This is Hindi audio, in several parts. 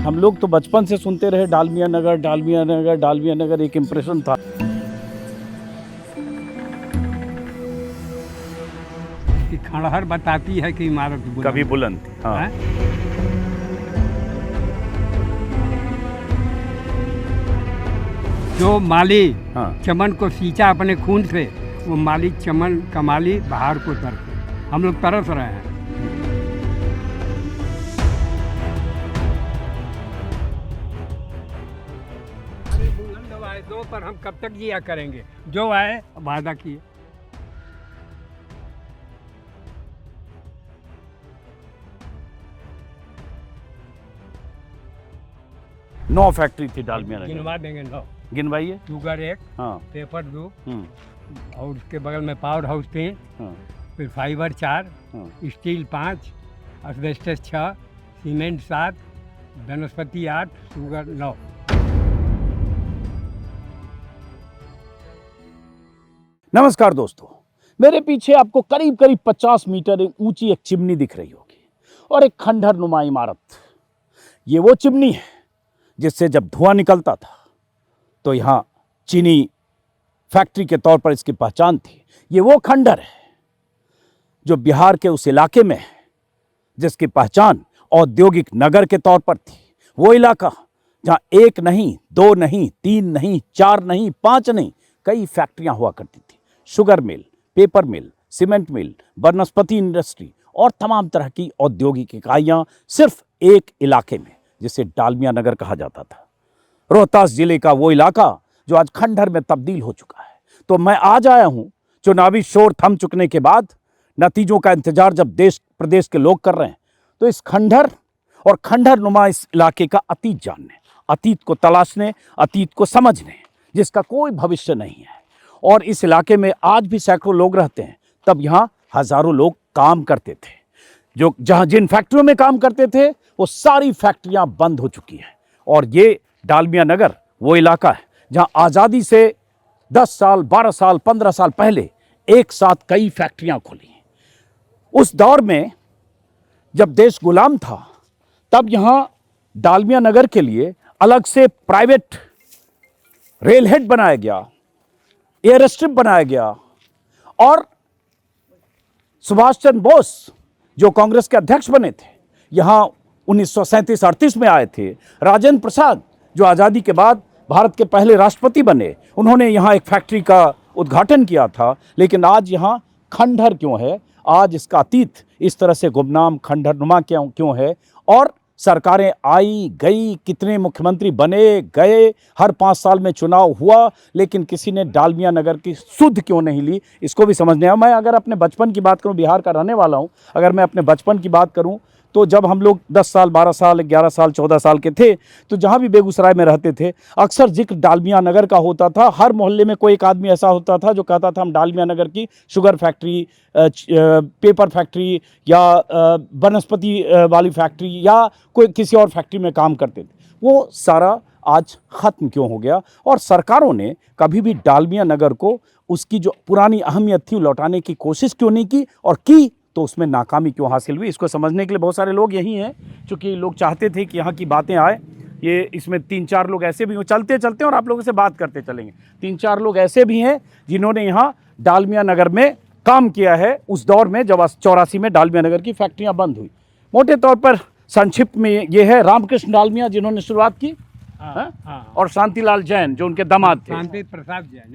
हम लोग तो बचपन से सुनते रहे डालमिया नगर, डालमिया नगर, डालमिया नगर, एक इम्प्रेशन था। कि खंडहर बताती है कि इमारत बुलंद कभी बुलंद थी। हाँ। है? जो माली हाँ। चमन को सींचा अपने खून से, वो माली चमन कमाली बहार को तरसे। हम लोग तरस रहे हैं। बुलंद वायदों पर हम कब तक जिया करेंगे? जो आए वादा किए। नौ फैक्ट्री थी डालमिया नगर। गिनवा देंगे 9। गिनवाइए। शुगर 1, हाँ। पेपर 2, हम्म। और उसके बगल में पावर हाउस 3, हाँ। फिर फाइबर 4, हाँ। स्टील 5, एस्बेस्टस 6, सीमेंट 7, वनस्पति 8, शुगर 9। नमस्कार दोस्तों, मेरे पीछे आपको करीब करीब 50 मीटर ऊंची एक चिमनी दिख रही होगी और एक खंडहर नुमा इमारत। ये वो चिमनी है जिससे जब धुआं निकलता था तो यहाँ चीनी फैक्ट्री के तौर पर इसकी पहचान थी। ये वो खंडहर है जो बिहार के उस इलाके में है जिसकी पहचान औद्योगिक नगर के तौर पर थी। वो इलाका जहाँ 1 नहीं, 2 नहीं, 3 नहीं, 4 नहीं, 5 नहीं, कई फैक्ट्रियां हुआ करती थी। शुगर मिल, पेपर मिल, सीमेंट मिल, वनस्पति इंडस्ट्री और तमाम तरह की औद्योगिक इकाइयां सिर्फ एक इलाके में, जिसे डालमिया नगर कहा जाता था। रोहतास जिले का वो इलाका जो आज खंडहर में तब्दील हो चुका है। तो मैं आज आया हूं चुनावी शोर थम चुकने के बाद, नतीजों का इंतजार जब देश प्रदेश के लोग कर रहे हैं, तो इस खंडहर और खंडहर नुमा इस इलाके का अतीत जानने, अतीत को तलाशने, अतीत को समझने, जिसका कोई भविष्य नहीं है। और इस इलाके में आज भी सैकड़ों लोग रहते हैं। तब यहाँ हजारों लोग काम करते थे। जो जहाँ जिन फैक्ट्रियों में काम करते थे वो सारी फैक्ट्रियां बंद हो चुकी हैं। और ये डालमिया नगर वो इलाका है जहाँ आज़ादी से 10 साल, 12 साल, 15 साल पहले एक साथ कई फैक्ट्रियां खुली। उस दौर में जब देश गुलाम था, तब यहाँ डालमिया नगर के लिए अलग से प्राइवेट रेल हेड बनाया गया, एयर स्ट्रिप बनाया गया। और सुभाष चंद्र बोस जो कांग्रेस के अध्यक्ष बने थे, यहाँ 1937-38 में आए थे। राजेंद्र प्रसाद जो आज़ादी के बाद भारत के पहले राष्ट्रपति बने, उन्होंने यहाँ एक फैक्ट्री का उद्घाटन किया था। लेकिन आज यहाँ खंडहर क्यों है? आज इसका अतीत इस तरह से गुमनाम खंडहर नुमा क्यों है? और सरकारें आई गई, कितने मुख्यमंत्री बने गए, हर 5 साल में चुनाव हुआ, लेकिन किसी ने डालमिया नगर की सुध क्यों नहीं ली, इसको भी समझने आया। मैं अगर अपने बचपन की बात करूं, बिहार का रहने वाला हूं, अगर मैं अपने बचपन की बात करूं तो जब हम लोग 10 साल, 12 साल, 11 साल, 14 साल के थे, तो जहां भी बेगूसराय में रहते थे, अक्सर जिक्र डालमिया नगर का होता था। हर मोहल्ले में कोई एक आदमी ऐसा होता था जो कहता था हम डालमिया नगर की शुगर फैक्ट्री, पेपर फैक्ट्री या वनस्पति वाली फैक्ट्री या कोई किसी और फैक्ट्री में काम करते थे। वो सारा आज ख़त्म क्यों हो गया? और सरकारों ने कभी भी डालमिया नगर को उसकी जो पुरानी अहमियत थी लौटाने की कोशिश क्यों नहीं की, और की तो उसमें नाकामी क्यों हासिल हुई? इसको समझने के लिए बहुत सारे लोग यही हैं, क्योंकि लोग चाहते थे कि यहाँ की बातें आए। ये इसमें 3-4 लोग ऐसे भी हों, चलते चलते और आप लोगों से बात करते चलेंगे। 3-4 लोग ऐसे भी हैं जिन्होंने यहाँ डालमिया नगर में काम किया है उस दौर में जब 84 में डालमिया नगर की फैक्ट्रियाँ बंद हुई। मोटे तौर पर संक्षिप्त में ये है रामकृष्ण डालमिया जिन्होंने शुरुआत की, और शांतिलाल जैन जो उनके दामाद थे,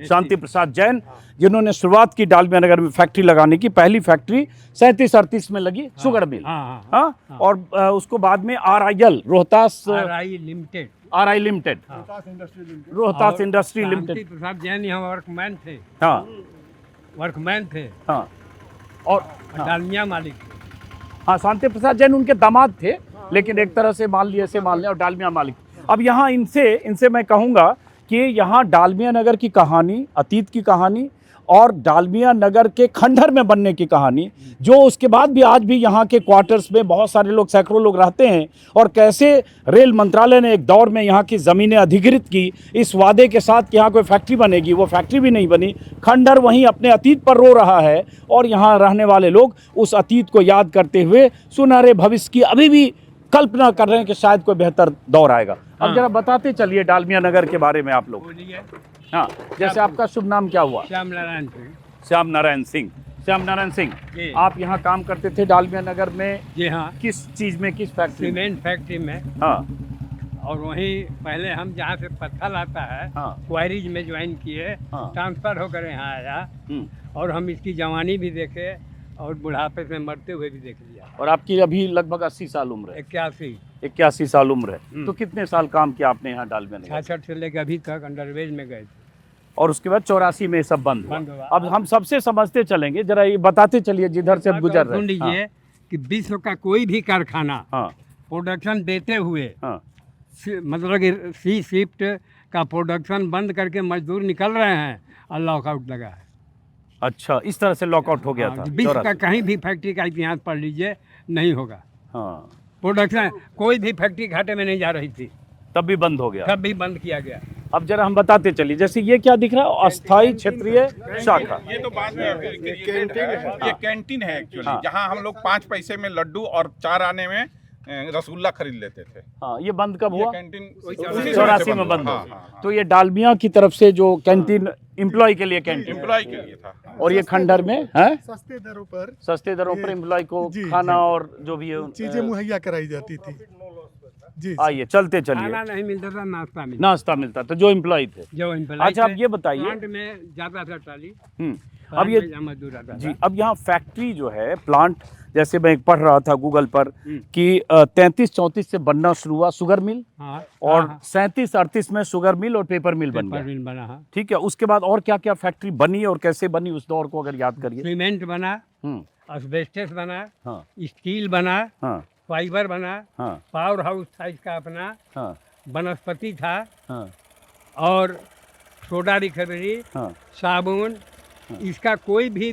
शांति प्रसाद जैन जिन्होंने शुरुआत की डालमिया नगर में फैक्ट्री लगाने की। पहली फैक्ट्री 37-38 में लगी, शुगर मिल। और उसको बाद में RIL Rohtas limited, Rohtas industry limited. Prasad Jain यहाँ वर्कमैन थे। हाँ, वर्कमैन थे। हाँ, और डालमिया मालिक। हाँ, शांति प्रसाद जैन उनके दामाद थे, लेकिन एक तरह से मान लिया, ऐसे मान लिया, और डालमिया मालिक। अब यहाँ इनसे मैं कहूँगा कि यहाँ डालमिया नगर की कहानी, अतीत की कहानी, और डालमिया नगर के खंडहर में बनने की कहानी, जो उसके बाद भी आज भी यहाँ के क्वार्टर्स में बहुत सारे लोग, सैकड़ों लोग रहते हैं, और कैसे रेल मंत्रालय ने एक दौर में यहाँ की ज़मीनें अधिग्रहित की इस वादे के साथ कि यहाँ कोई फैक्ट्री बनेगी, वो फैक्ट्री भी नहीं बनी। खंडहर वहीं अपने अतीत पर रो रहा है, और यहाँ रहने वाले लोग उस अतीत को याद करते हुए सुनहरे भविष्य की अभी भी कल्पना कर रहे हैं कि शायद कोई बेहतर दौर आएगा। अब हाँ। जरा बताते चलिए डालमिया नगर के बारे में आप लोग। बोलिए। हाँ, जैसे आपका शुभ नाम क्या हुआ? श्याम नारायण सिंह। श्याम नारायण सिंह। श्याम नारायण सिंह, जी। आप यहाँ काम करते थे डालमिया नगर में, जी हाँ, किस चीज में, किस फैक्ट्री में? सीमेंट फैक्ट्री में। हाँ और वहीं पहले हम जहाँ से पत्थर आता है हाँ क्वारीज में ज्वाइन किए, हाँ। ट्रांसफ़र होकर यहाँ आया हम्म। और हम इसकी जवानी भी देखे और बुढ़ापे से मरते हुए भी देख लिया। और आपकी अभी लगभग 80 साल उम्र है। 81, 81 साल उम्र है। हम्म। तो कितने साल काम किया आपने यहाँ डालमिया नगर? 66 से लेकर अभी तक अंडरवेज में गए थे। और उसके बाद 84 में सब बंद बंद हुआ। हुआ। अब हम सबसे समझते चलेंगे, जरा ये बताते चलिए जिधर से अब गुजर रहे सुन हैं। लीजिए कि विश्व का कोई भी कारखाना हाँ प्रोडक्शन देते हुए हाँ मतलब कि सी शिफ्ट का प्रोडक्शन बंद करके मजदूर निकल रहे हैं और लॉकआउट लगा है। अच्छा, इस तरह से लॉकआउट हो गया था। विश्व का 84। कहीं भी फैक्ट्री का इतिहास पढ़ लीजिए, नहीं होगा। हाँ, प्रोडक्शन कोई भी फैक्ट्री घाटे में नहीं जा रही थी, तब भी बंद हो गया। तब भी बंद किया गया। अब जरा हम बताते चलिए, जैसे ये क्या दिख रहा है? अस्थाई क्षेत्रीय शाखा। ये तो बाद में ये कैंटीन है एक्चुअली, हाँ। जहाँ हम लोग 5 पैसे में लड्डू और 4 आने में रसगुल्ला खरीद लेते थे। हाँ, ये बंद कब ये हुआ? कैंटीन 84 में बंद हाँ, हो। हाँ, तो ये डालमिया की तरफ से जो कैंटीन एम्प्लॉय के लिए कैंटीन, एम्प्लॉय के लिए था। और ये खंडहर में है सस्ते दरों पर सस्ते दरों पर ये- एम्प्लॉय को जी, खाना जी। और जो भी है चीजें मुहैया कराई जाती थी। जी आइए चलते खाना चलिए। नहीं मिलता था, नाश्ता मिलता नाश्ता मिलता था जो एम्प्लॉय थे। जो employee अच्छा, अब थे, ये बताइए। प्लांट में जाता था ट्राली, हम्म, प्लांट अब ये में जहाँ मजदूर आता जी, था। अब यहाँ फैक्ट्री जो है, प्लांट, जैसे मैं पढ़ रहा था गूगल पर हम्म। कि 33-34 से बनना शुरू हुआ शुगर मिल, हाँ, और हाँ, 37-38 में शुगर मिल और पेपर मिल बन पेपर गया। मिल बना। हाँ, ठीक है, उसके बाद और क्या क्या फैक्ट्री बनी और कैसे बनी उस दौर को अगर याद करिए। सीमेंट बना, हम्म, एस्बेस्टस बना, हाँ स्टील बना, हाँ फाइबर बना, हाँ पावर हाउस था इसका अपना, हाँ वनस्पति था, हाँ और सोडा रिकवरी, हाँ साबुन, इसका कोई भी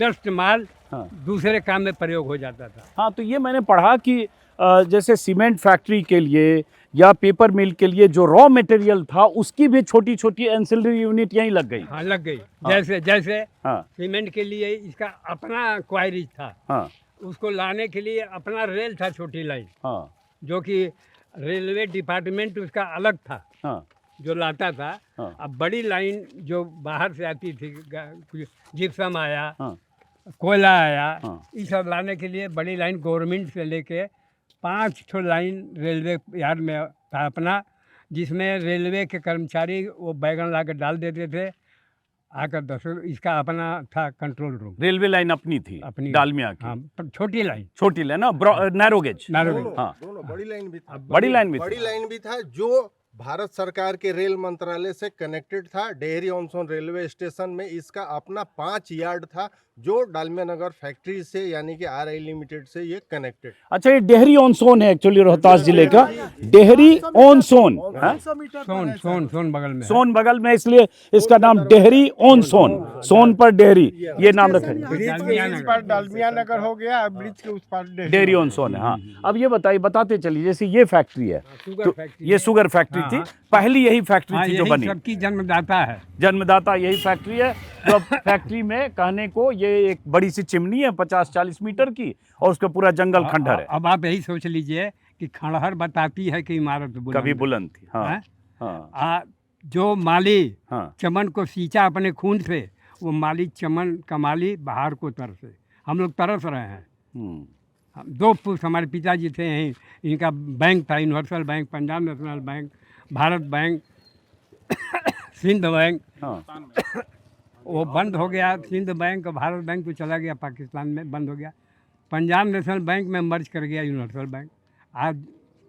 डस्ट माल हाँ दूसरे काम में प्रयोग हो जाता था। हाँ। तो ये मैंने पढ़ा कि जैसे सीमेंट फैक्ट्री के लिए या पेपर मिल के लिए जो रॉ मटेरियल था, उसकी भी छोटी छोटी एंसिलरी यूनिट यहीं लग गई। हाँ, लग गई। जैसे जैसे हाँ सीमेंट के लिए इसका अपना क्वारीज था, हाँ उसको लाने के लिए अपना रेल था, छोटी लाइन, हाँ जो कि रेलवे डिपार्टमेंट उसका अलग था, हाँ जो लाता था। हाँ। अब बड़ी लाइन जो बाहर से आती थी, जिप्सम आया, हाँ कोयला आया, हाँ। ये सब लाने के लिए बड़ी लाइन गवर्नमेंट से लेके 5 ठो लाइन रेलवे यार्ड में था अपना, जिसमें रेलवे के कर्मचारी वो बैगन ला के डाल देते थे, आकर 10 इसका अपना था कंट्रोल रूम। रेलवे लाइन अपनी थी, अपनी डालमिया की। हाँ, पर छोटी लाइन, छोटी लाइन ना, नैरो गेज। नारोगे। हाँ, दोनों बड़ी लाइन भी था। बड़ी लाइन भी बड़ी थी। लाइन भी था जो भारत सरकार के रेल मंत्रालय से कनेक्टेड था। Dehri on Sone railway station में इसका अपना 5 यार्ड था, जो डालमिया नगर फैक्ट्री से यानी कि RI लिमिटेड से ये कनेक्टेड। अच्छा, ये डेहरी ऑन सोन है एक्चुअली रोहतास जिले का, डेहरी ऑन सोन। हाँ? सोन बगल में है। सोन बगल में, इसलिए इसका नाम डेहरी ऑन सोन, सोन पर डेहरी, ये नाम रखा है। डालमिया नगर। डालमिया नगर हो गया, ब्रिज के उस पार डेयरी ऑन सोन है। हाँ, अब ये बताते चलिए, जैसे ये फैक्ट्री है, शुगर तो फैक्ट्री ये है। शुगर फैक्ट्री हाँ, थी, हाँ। पहली यही फैक्ट्री हाँ, थी जो यही बनी, सबकी जन्मदाता है। जन्मदाता यही फैक्ट्री है। जो फैक्ट्री में कहने को ये एक बड़ी सी चिमनी है 50-40 मीटर की, और उसका पूरा जंगल खंडहर है, अब आप यही सोच लीजिए कि खंडहर बताती है कि इमारत बुलंद कभी है। बुलंद थी। हाँ हैं? हाँ जो माली हाँ चमन को सींचा अपने खून से, वो माली चमन का माली बाहर को तरसे। हम लोग तरस रहे हैं। हम्म। 2 पुरुष हमारे पिताजी थे यहीं, इनका बैंक था, universal bank, Punjab national bank, Bharat bank, Sindh bank. हाँ वो बंद हो गया, सिंध बैंक और भारत बैंक तो चला गया पाकिस्तान में, बंद हो गया। पंजाब नेशनल बैंक में मर्ज कर गया यूनिवर्सल बैंक। आज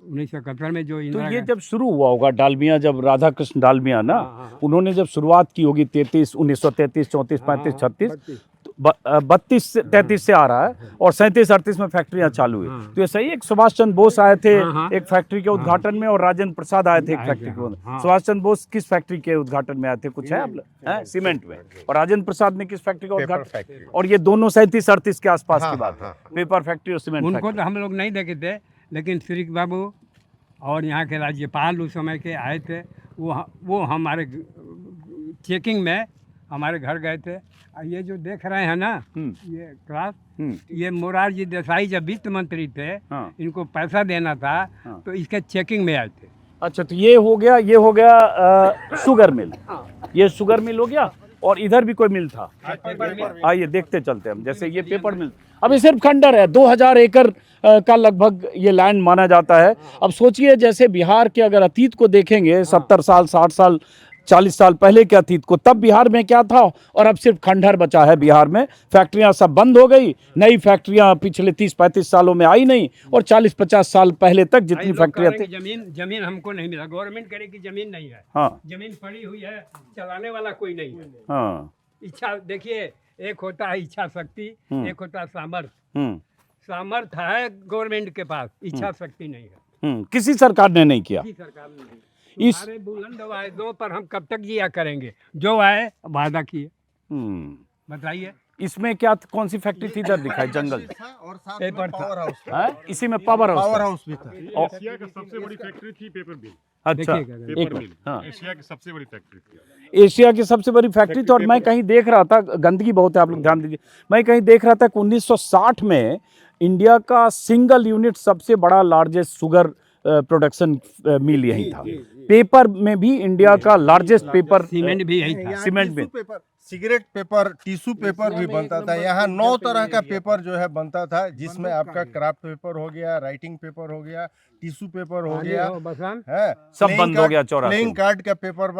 1971 में जो तो इंदिरा ये गांधी- जब शुरू हुआ होगा डालमिया, जब राधा कृष्ण डालमिया ना, हाँ, हाँ। उन्होंने जब शुरुआत की होगी 1933, 34, 35, 36, 32 से आ रहा है, और 37-38 में फैक्ट्रियां चालू हुई। हाँ। तो ये सही है, एक सुभाष चंद्र बोस आए थे हाँ, हाँ। एक फैक्ट्री के उद्घाटन में, और राजेंद्र प्रसाद आए थे एक आए फैक्ट्री थे, के हाँ, उद्घाटन। हाँ। सुभाष चंद्र बोस किस फैक्ट्री के उद्घाटन में आए थे, कुछ है आप सीमेंट में, और राजेंद्र प्रसाद ने किस फैक्ट्री का उद्घाटन? फैक्ट्री। और ये दोनों 37-38 के आसपास की हाँ, बात है, हाँ, पेपर फैक्ट्री और सीमेंट उनको फैक्ट्री। तो हम लोग नहीं देखे थे, लेकिन श्री बाबू और यहाँ के राज्यपाल उस समय के आए थे। वो हमारे चेकिंग में हमारे घर गए थे। ये जो देख रहे हैं ना, ये क्लास, हम्म, ये मोरारजी देसाई जब वित्त मंत्री थे, हाँ। इनको पैसा देना था, हाँ। तो इसके चेकिंग में आए थे। अच्छा, तो ये हो गया शुगर मिल, ये शुगर मिल हो गया। और इधर भी कोई मिल था, आइए देखते चलते हम। जैसे ये पेपर मिल, अब ये सिर्फ खंडर है, 2000 एकड़ का लगभग ये लैंड माना जाता है। अब सोचिए, जैसे बिहार के अगर अतीत को देखेंगे, 70 साल 60 साल 40 साल पहले के अतीत को, तब बिहार में क्या था, और अब सिर्फ खंडहर बचा है बिहार में। फैक्ट्रियां सब बंद हो गई, नई फैक्ट्रियां पिछले 30-35 सालों में आई नहीं, और 40-50 साल पहले तक जितनी लोग फैक्ट्रियां कहेंगे थी, जमीन हमको नहीं मिला, गवर्नमेंट करे कि जमीन नहीं है। हाँ जमीन पड़ी हुई है, चलाने वाला कोई नहीं है। हाँ, इच्छा देखिए, एक होता है इच्छा शक्ति, एक होता है सामर्थ्य। हम्म, सामर्थ्य है गवर्नमेंट के पास, इच्छा शक्ति नहीं है। किसी सरकार ने नहीं किया। किसी सरकार ने नहीं। इस हमारे बुलंद वायदों पर हम कब तक जिया करेंगे? जो आए वादा किए, हम्म, बताइए। इसमें क्या, कौन सी फैक्ट्री थी? इधर दिखाई जंगल था और साथ पेपर में था। पावर हाउस है, इसी में पावर हाउस पावर था। हाउस भी था। एशिया की सबसे बड़ी फैक्ट्री थी पेपर मिल। अच्छा, देखिएगा, एक पेपर मिनट, हाँ। मिल एशिया की सबसे बड़ी फैक्ट्री थी। एशिया की सबसे बड़ी फैक्ट्री थी। और मैं कहीं देख रहा था, गंदगी बहुत है, आप लोग ध्यान दीजिए, मैं कहीं देख रहा था कि 1960 में इंडिया का सिंगल यूनिट सबसे बड़ा लार्जेस्ट शुगर प्रोडक्शन मिल यही था। पेपर में भी इंडिया का लार्जेस्ट पेपर, सीमेंट भी यही था। यहाँ सीमेंट टिश्यू में। Paper, cigarette paper, tissue paper भी बनता था। यहाँ 9 तरह का पेपर जो है बनता था, जिसमें आपका क्राफ्ट पेपर हो गया, राइटिंग पेपर हो गया, टिश्यू पेपर हो गया, बसन है सब प्लेइंग बंद हो कार्ड- गया 84 प्लेइंग में। कार्ड का पेपर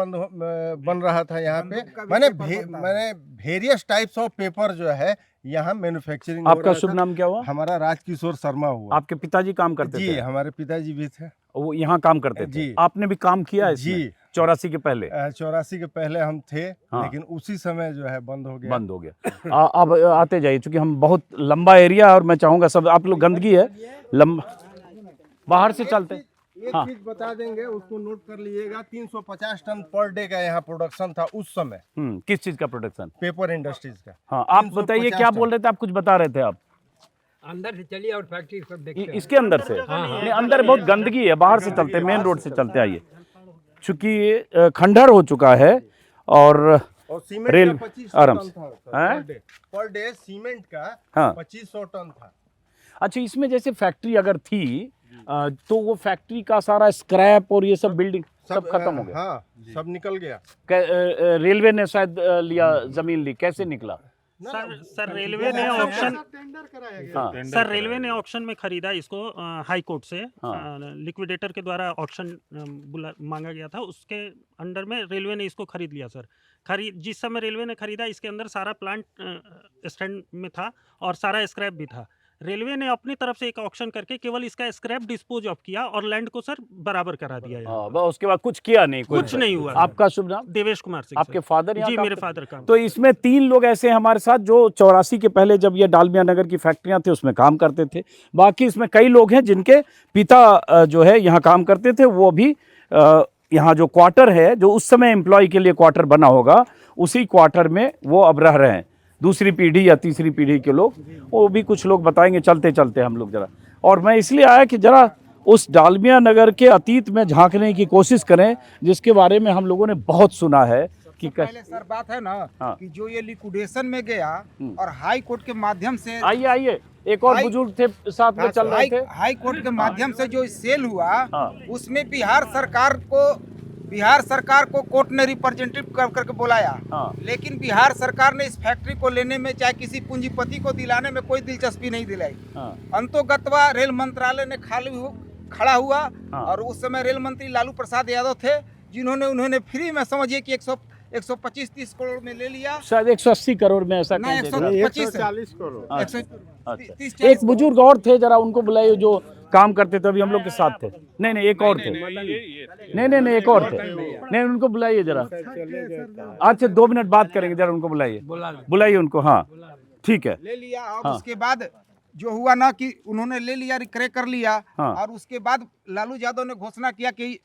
बन रहा था यहाँ पे। मैंने वेरियस टाइप्स ऑफ पेपर जो है यहाँ मैन्युफैक्चरिंग। आपका शुभ नाम क्या हुआ? हमारा राजकिशोर शर्मा हुआ। आपके पिताजी काम करते जी, थे? हमारे पिताजी भी थे। वो यहाँ काम करते थे? जी। आपने भी काम किया है इसमें? जी। 84 के पहले 84 के पहले हम थे, हाँ। लेकिन उसी समय जो है बंद हो गया। बंद हो गया। अब आते जाइए, क्योंकि हम बहुत लंबा एरिया है, और मैं चाहूंगा सब आप लोग, गंदगी है लंबा, बाहर से चलते। एक हाँ। चीज बता देंगे, उसको नोट कर लीजिएगा। 350 टन पर डे का यहाँ प्रोडक्शन था उस समय, किस चीज का प्रोडक्शन? पेपर इंडस्ट्रीज का। हाँ, आप 350 बताइए, क्या बोल रहे थे आप? कुछ बता रहे थे आप। अंदर से चलिए और फैक्ट्री सब देखते हैं। इसके अंदर से? नहीं, अंदर बहुत गंदगी है, बाहर से चलते, मेन रोड से चलते आइए। चूंकि खंडहर हो चुका है, और और सीमेंट रेल का 2500 आराम टन से। था हैं? पर डे सीमेंट का हाँ। 2500 टन था। अच्छा, इसमें जैसे फैक्ट्री अगर थी, तो वो फैक्ट्री का सारा स्क्रैप और ये सब बिल्डिंग सब खत्म हो गया? हाँ, सब निकल गया। रेलवे ने शायद लिया, जमीन ली, कैसे निकला? सर रेलवे ने ऑक्शन टेंडर कराया गया। हाँ, सर रेलवे ने ऑक्शन में खरीदा इसको, हाई कोर्ट से हाँ। लिक्विडेटर के द्वारा ऑक्शन मांगा गया था, उसके अंडर में रेलवे ने इसको खरीद लिया सर। जिस समय रेलवे ने खरीदा, इसके अंदर सारा प्लांट स्टैंड में था और सारा स्क्रैप भी था। रेलवे ने अपनी तरफ से एक ऑक्शन करके केवल इसका स्क्रैप डिस्पोज ऑफ किया और लैंड को सर बराबर करा दिया यहाँ। हाँ, बस उसके बाद कुछ किया नहीं? कुछ नहीं हुआ। आपका शुभ नाम? देवेश कुमार सिंह आपके सर। फादर यहाँ जी, काम मेरे करते- फादर का। तो इसमें 3 लोग ऐसे हैं हमारे साथ जो 84 के पहले जब ये डालमिया नगर की फैक्ट्रियां थी उसमें काम करते थे। बाकी इसमें कई लोग हैं जिनके पिता जो है यहाँ काम करते थे, वो भी यहाँ जो क्वार्टर है, जो उस समय एम्प्लॉय के लिए क्वार्टर बना होगा, उसी क्वार्टर में वो अब रह रहे हैं। दूसरी पीढ़ी या तीसरी पीढ़ी के लोग, वो भी कुछ लोग बताएंगे चलते चलते हम लोग जरा। और मैं इसलिए आया कि जरा उस डालमिया नगर के अतीत में झांकने की कोशिश करें, जिसके बारे में हम लोगों ने बहुत सुना है कि पहले सर बात है ना, हाँ। कि जो ये लिक्विडेशन में गया और हाई कोर्ट के माध्यम से, आइए आइए, एक और हाई- बुजुर्ग थे साथ में चल रहे थे। हाई कोर्ट के माध्यम से जो सेल हुआ, हाँ। उसमें बिहार सरकार को कोर्ट ने रिप्रेजेंटेटिव करके बुलाया। हाँ। लेकिन बिहार सरकार ने इस फैक्ट्री को लेने में, चाहे किसी पूंजीपति को दिलाने में, कोई दिलचस्पी नहीं दिलाई। हाँ। अंतोगत्वा रेल मंत्रालय ने खड़ा हुआ। हाँ। और उस समय रेल मंत्री लालू प्रसाद यादव थे, उन्होंने फ्री में, समझिए कि 125-30 करोड़ में ले लिया। शायद 180 करोड़ में ऐसा ना, कहीं देख रहा था। 140 करोड़। अच्छा, 130 एक बुजुर्ग और थे, जरा उनको बुलाइए, जो काम करते थे, अभी हम लोग के साथ थे। नहीं नहीं, एक और थे। नहीं, एक और थे। नहीं, उनको बुलाइए जरा। अच्छा, 2 मिनट बात करेंगे, जरा उनको बुलाइए, बुलाइए उनको। हाँ, ठीक है। ले लिया। और हाँ। उसके बाद जो हुआ ना, कि उन्होंने ले लिया, क्रय कर लिया। हाँ। और उसके बाद लालू यादव ने घोषणा किया कि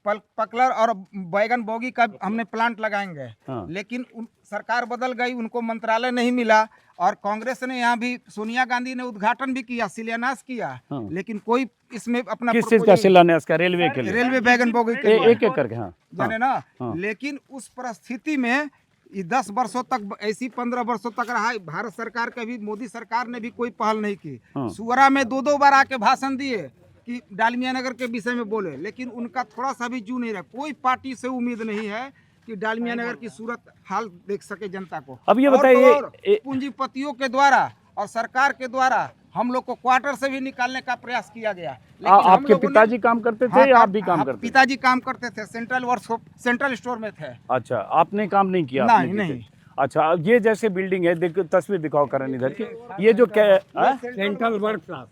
पकलर और बैगन बोगी का हमने प्लांट लगाएंगे। हाँ। लेकिन सरकार बदल गई, उनको मंत्रालय नहीं मिला। और कांग्रेस ने यहाँ भी, सोनिया गांधी ने उद्घाटन भी किया, शिलान्यास किया। हाँ। लेकिन कोई इसमें अपना किस चीज का proposal- शिलान्यास का? रेलवे के लिए? रेलवे बैगन बोगी के लिए। एक एक करके। हाँ, जाने ना। हाँ। लेकिन उस परिस्थिति में ये 10 वर्षों तक ऐसी 15 वर्षों तक रहा। भारत सरकार का भी, मोदी सरकार ने भी कोई पहल नहीं की। हाँ। सुअरा में 2-2 बार आके भाषण दिए कि डालमिया नगर के विषय में बोले, लेकिन उनका थोड़ा सा भी जू नहीं रहा। कोई पार्टी से उम्मीद नहीं है कि डालमिया नगर की सूरत हाल देख सके जनता को। अब ये और तो बताइए, और पूंजीपतियों के द्वारा और सरकार के द्वारा हम लोग को क्वार्टर से भी निकालने का प्रयास किया गया। लेकिन हम आपके लोगों ने- पिताजी काम करते थे हाँ, या आप भी काम हाँ, करते थे? पिताजी काम करते थे, सेंट्रल वर्कशॉप, सेंट्रल स्टोर में थे। अच्छा, आपने काम नहीं किया? नहीं, अपने पीछे? नहीं। अच्छा, अब ये जैसे बिल्डिंग है, देखो तस्वीर दिखाओ करण इधर की, ये जो क्या है? सेंट्रल वर्कशॉप,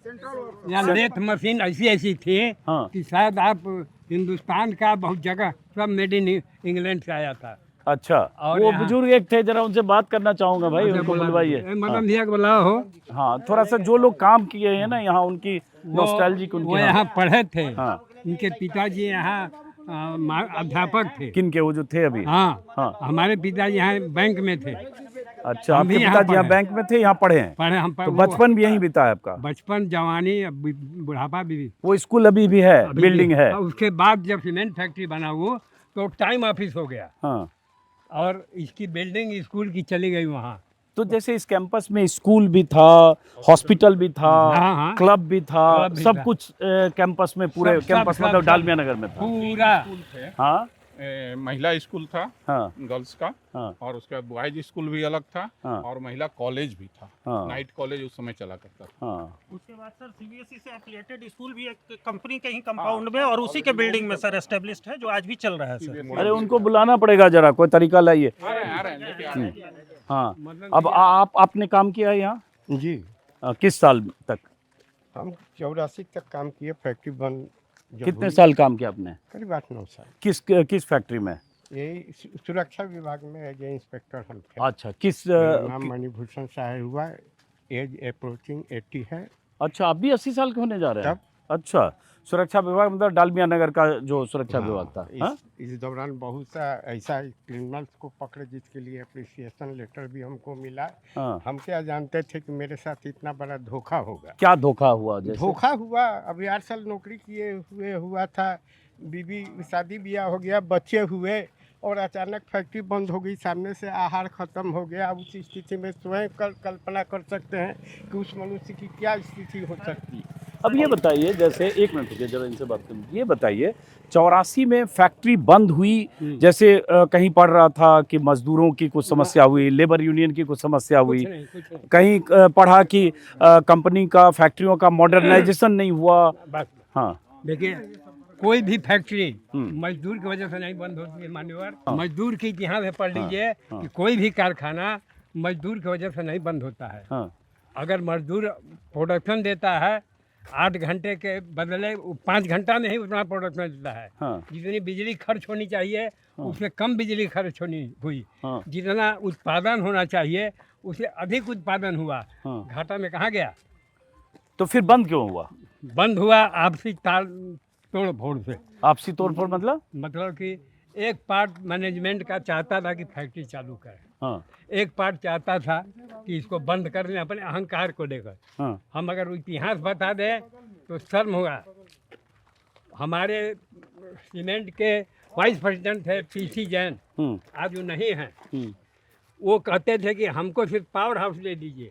यहाँ लेथ मशीन ऐसी ऐसी थी हाँ। कि शायद आप हिंदुस्तान का बहुत जगह सब मेड इन इंग्लैंड से आया था। अच्छा, और वो यहाँ- बुजुर्ग एक थे, जरा उनसे बात करना चाहूंगा भाई, उनको बुलवाइए। मदन भैया को बुलाओ हो। हाँ, थोड़ा सा जो लोग काम किए हैं ना यहाँ, उनकी नॉस्टैल्जिक वो उनकी, यहाँ पढ़े थे। हाँ। इनके पिताजी यहाँ अध्यापक थे। किन के, वो जो थे अभी? हाँ, हाँ। हमारे पिताजी यहाँ बैंक में थे। अच्छा, हम आपके भी यहाँ पिताजी यहाँ पढ़े। बैंक में थे, यहाँ पढ़े हैं? पढ़े हम तो बचपन भी यहीं बीता है आपका? बचपन, जवानी, बुढ़ापा भी वो स्कूल अभी भी है, अभी बिल्डिंग भी। है? और उसके बाद जब सीमेंट फैक्ट्री बना वो तो टाइम ऑफिस हो गया हाँ। और इसकी बिल्डिंग स्कूल की चली गई वहाँ। तो जैसे इस कैंपस में स्कूल भी था, हॉस्पिटल भी था, हाँ, हाँ। क्लब भी था, क्लब भी सब था। कुछ कैंपस में, पूरे सब- कैंपस सब- मतलब सब- डालमिया नगर में था? पूरा थे, हाँ महिला स्कूल था, हाँ गर्ल्स का, हाँ और उसके बाद बॉयज स्कूल भी अलग था, हाँ। और महिला कॉलेज भी था। हाँ। नाइट कॉलेज उस समय चला करता था। हाँ। उसके बाद सर सीबीएसई से एफिलिएटेड स्कूल भी एक कंपनी के ही कंपाउंड में और उसी के बिल्डिंग में सर एस्टेब्लिश्ड है, जो आज भी चल रहा है सर। अरे उनको बुलाना पड़ेगा जरा, कोई तरीका लाइए। आ रहे हैं, लेके आ रहे हैं। हाँ, अब आपने काम किया है यहाँ? जी, किस साल तक? हम 84 तक काम किए। फैक्ट्री बंद जब कितने हुई, साल काम किया आपने? करीब 8-9 साल। किस फैक्ट्री में? यही सुरक्षा विभाग में एज ए इंस्पेक्टर हम थे। अच्छा, किस मेरा नाम मणिभूषण साहब हुआ। एज अप्रोचिंग 80 है। अच्छा, आप भी 80 साल के होने जा रहे हैं? तब। अच्छा, सुरक्षा विभाग मतलब डालमिया नगर का जो सुरक्षा विभाग था? हाँ? इस दौरान बहुत सा ऐसा क्रिमिनल्स को पकड़े जिसके लिए अप्रिसिएशन लेटर भी हमको मिला। हाँ। हम क्या जानते थे कि मेरे साथ इतना बड़ा धोखा होगा। क्या धोखा हुआ? जैसे धोखा हुआ, अभी 8 साल नौकरी किए हुए हुआ था, बीवी शादी ब्याह हो गया, बच्चे हुए, और अचानक फैक्ट्री बंद हो गई, सामने से आहार खत्म हो गया। उस स्थिति में स्वयं कल्पना कर सकते हैं कि उस मनुष्य की क्या स्थिति हो सकती है। अब ये बताइए, जैसे एक मिनट रुकिए जरा, इनसे बात करूँ। ये बताइए, 84 में फैक्ट्री बंद हुई, जैसे कहीं पढ़ रहा था कि मजदूरों की कुछ समस्या हुई, लेबर यूनियन की कुछ समस्या हुई, कुछ नहीं। कहीं पढ़ा कि कंपनी का, फैक्ट्रियों का मॉडर्नाइजेशन नहीं हुआ। बस हाँ देखिए, कोई भी फैक्ट्री मजदूर की वजह से नहीं बंद होती है मान्यवर। मजदूर के इतिहास में पढ़ लीजिए कि कोई भी कारखाना मजदूर की वजह से नहीं बंद होता है। हाँ अगर मजदूर प्रोडक्शन देता है 8 घंटे के बदले 5 घंटा में ही उतना प्रोडक्शन देता है। हाँ जितनी बिजली खर्च होनी चाहिए उससे कम बिजली खर्च होनी हुई। हाँ जितना उत्पादन होना चाहिए उससे अधिक उत्पादन हुआ। हाँ। घाटा में कहाँ गया? तो फिर बंद क्यों हुआ? बंद हुआ आपसी ताल तोड़ फोड़ से। आपसी तौर पर मतलब कि एक पार्ट मैनेजमेंट का चाहता था कि फैक्ट्री चालू करे, हाँ एक पार्ट चाहता था कि इसको बंद कर लें अपने अहंकार को लेकर। हाँ हम अगर इतिहास बता दें तो शर्म होगा। हमारे सीमेंट के वाइस प्रेसिडेंट थे पीसी जैन, आज वो नहीं हैं। वो कहते थे कि हमको सिर्फ पावर हाउस दे दीजिए।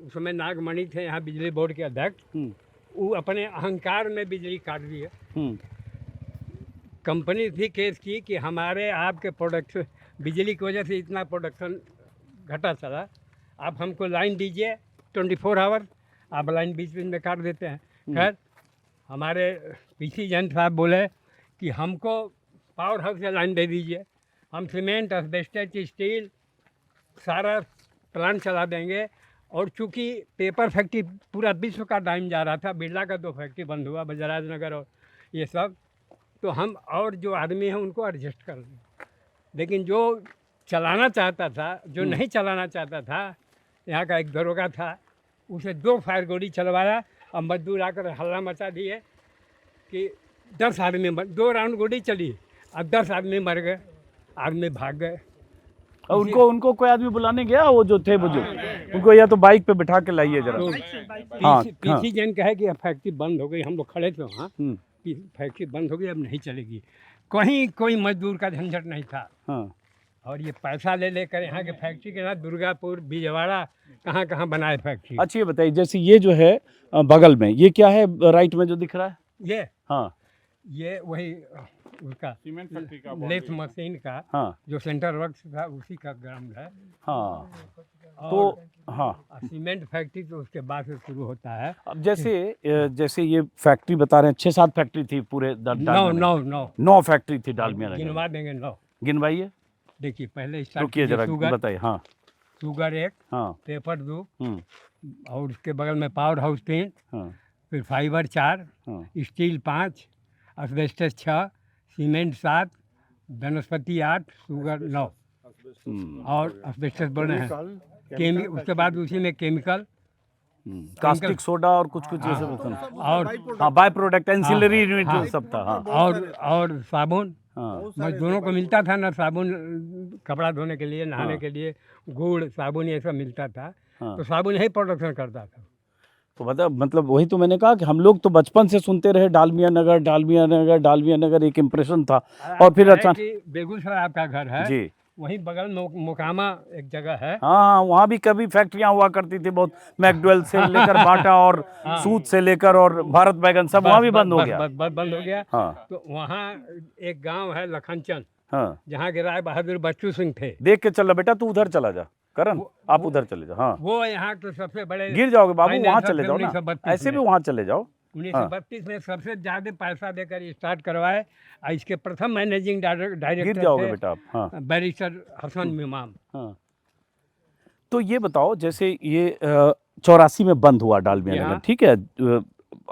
उस समय नागमणि थे यहाँ बिजली बोर्ड के अध्यक्ष। वो अपने अहंकार में बिजली काट दी है। कंपनी भी केस की कि हमारे आपके प्रोडक्शन बिजली की वजह से इतना प्रोडक्शन घटा चला, आप हमको लाइन दीजिए 24 आवर, आप लाइन बीच बीच में काट देते हैं। खैर हमारे पीसी जैन साहब बोले कि हमको पावर हाउस से लाइन दे दीजिए, हम सीमेंट, एस्बेस्टस, स्टील सारा प्लांट चला देंगे। और चूँकि पेपर फैक्ट्री पूरा विश्व का टाइम जा रहा था, बिरला का 2 फैक्ट्री बंद हुआ, बजराज नगर और ये सब, तो हम और जो आदमी हैं उनको एडजस्ट कर दें। लेकिन जो चलाना चाहता था, जो नहीं चलाना चाहता था, यहाँ का एक दरोगा था, उसे 2 फायर गोली चलवाया और मजदूर आकर हल्ला मचा दिए कि 10 आदमी 2 राउंड गोली चली और 10 आदमी मर गए, आदमी भाग गए। और उनको कोई आदमी बुलाने गया, वो जो थे बुजुर्ग, उनको या तो बाइक पे बिठा के लाइए जरा। हाँ, पीसी जैन कहे कि अब फैक्ट्री बंद हो गई, हम लोग खड़े थे वहाँ, हम्म, फैक्ट्री बंद हो गई, अब नहीं चलेगी। कहीं कोई मजदूर का झंझट नहीं था। हाँ और ये पैसा ले लेकर यहाँ के फैक्ट्री के ना दुर्गापुर बिजवाड़ा कहाँ कहाँ बनाए फैक्ट्री। अच्छा ये बताइए, जैसे ये जो है बगल में ये क्या है, राइट में जो दिख रहा है? ये हाँ ये वही उसका सीमेंट फैक्ट्री का लेथ मशीन का हाँ जो सेंटर वर्क्स था उसी का ग्राउंड है। हाँ। और तो हाँ, सीमेंट फैक्ट्री तो उसके बाद से शुरू होता है। अब जैसे ये फैक्ट्री बता रहे हैं, 6-7 फैक्ट्री थी पूरे नौ नौ नौ 9 फैक्ट्री थी डालमिया नगर गिनवा में। देंगे 9। गिनवाइए, देखिए पहले स्टार्ट रुकिए जरा बताइए। हाँ शुगर 1, हाँ पेपर 2 हम्म और उसके बगल में पावर हाउस 3, हाँ फिर फाइबर 4, हाँ स्टील 5, एस्बेस्टस 6, सीमेंट 7, वनस्पति 8, शुगर 9 और एस्बेस्टस बोल रहे हैं। उसके बाद उसी में केमिकल कास्टिक सोडा और कुछ ये सब होता है। और हाँ, बाय प्रोडक्ट एंसिलरी यूनिट हाँ। सब था। हाँ और साबुन हाँ मजदूरों को मिलता था ना, साबुन कपड़ा धोने के लिए, नहाने हाँ। के लिए, गुड़ साबुन ये सब मिलता था। हाँ। तो साबुन यही प्रोडक्शन करता था। तो मतलब वही तो मैंने कहा कि हम लोग तो बचपन से सुनते रहे डालमिया नगर डालमिया नगर डालमिया नगर, एक इम्प्रेशन था। और फिर अचानक बेगूसराय आपका घर है जी, वहीं बगल में मोकामा एक जगह है। हाँ वहाँ भी कभी फैक्ट्रियाँ हुआ करती थी बहुत, मैकडवेल से लेकर बाटा और सूद से लेकर और भारत बैगन सब वहाँ भी बंद हो गया। बंद हो गया। हाँ तो वहाँ एक गांव है लखनचंद, हाँ, जहाँ के राय बहादुर बच्चू सिंह थे। देख के चल बेटा, तू उधर चला जा करण, आप उधर चले जाओ। हाँ वो यहाँ के सबसे बड़े गिर जाओगे बाबू, फाइनेंसर वहाँ थे चले जाओ ना, 1932 ऐसे भी में। वहाँ चले जाओ। 1932 में सबसे ज्यादा पैसा देकर स्टार्ट करवाए और इसके प्रथम मैनेजिंग गिर डायरेक्टर जाओगे थे बेटा आप। हाँ बैरिस्टर हसन इमाम। हाँ। तो ये बताओ, जैसे ये 84 में बंद हुआ डालमिया हाँ। नगर, ठीक है।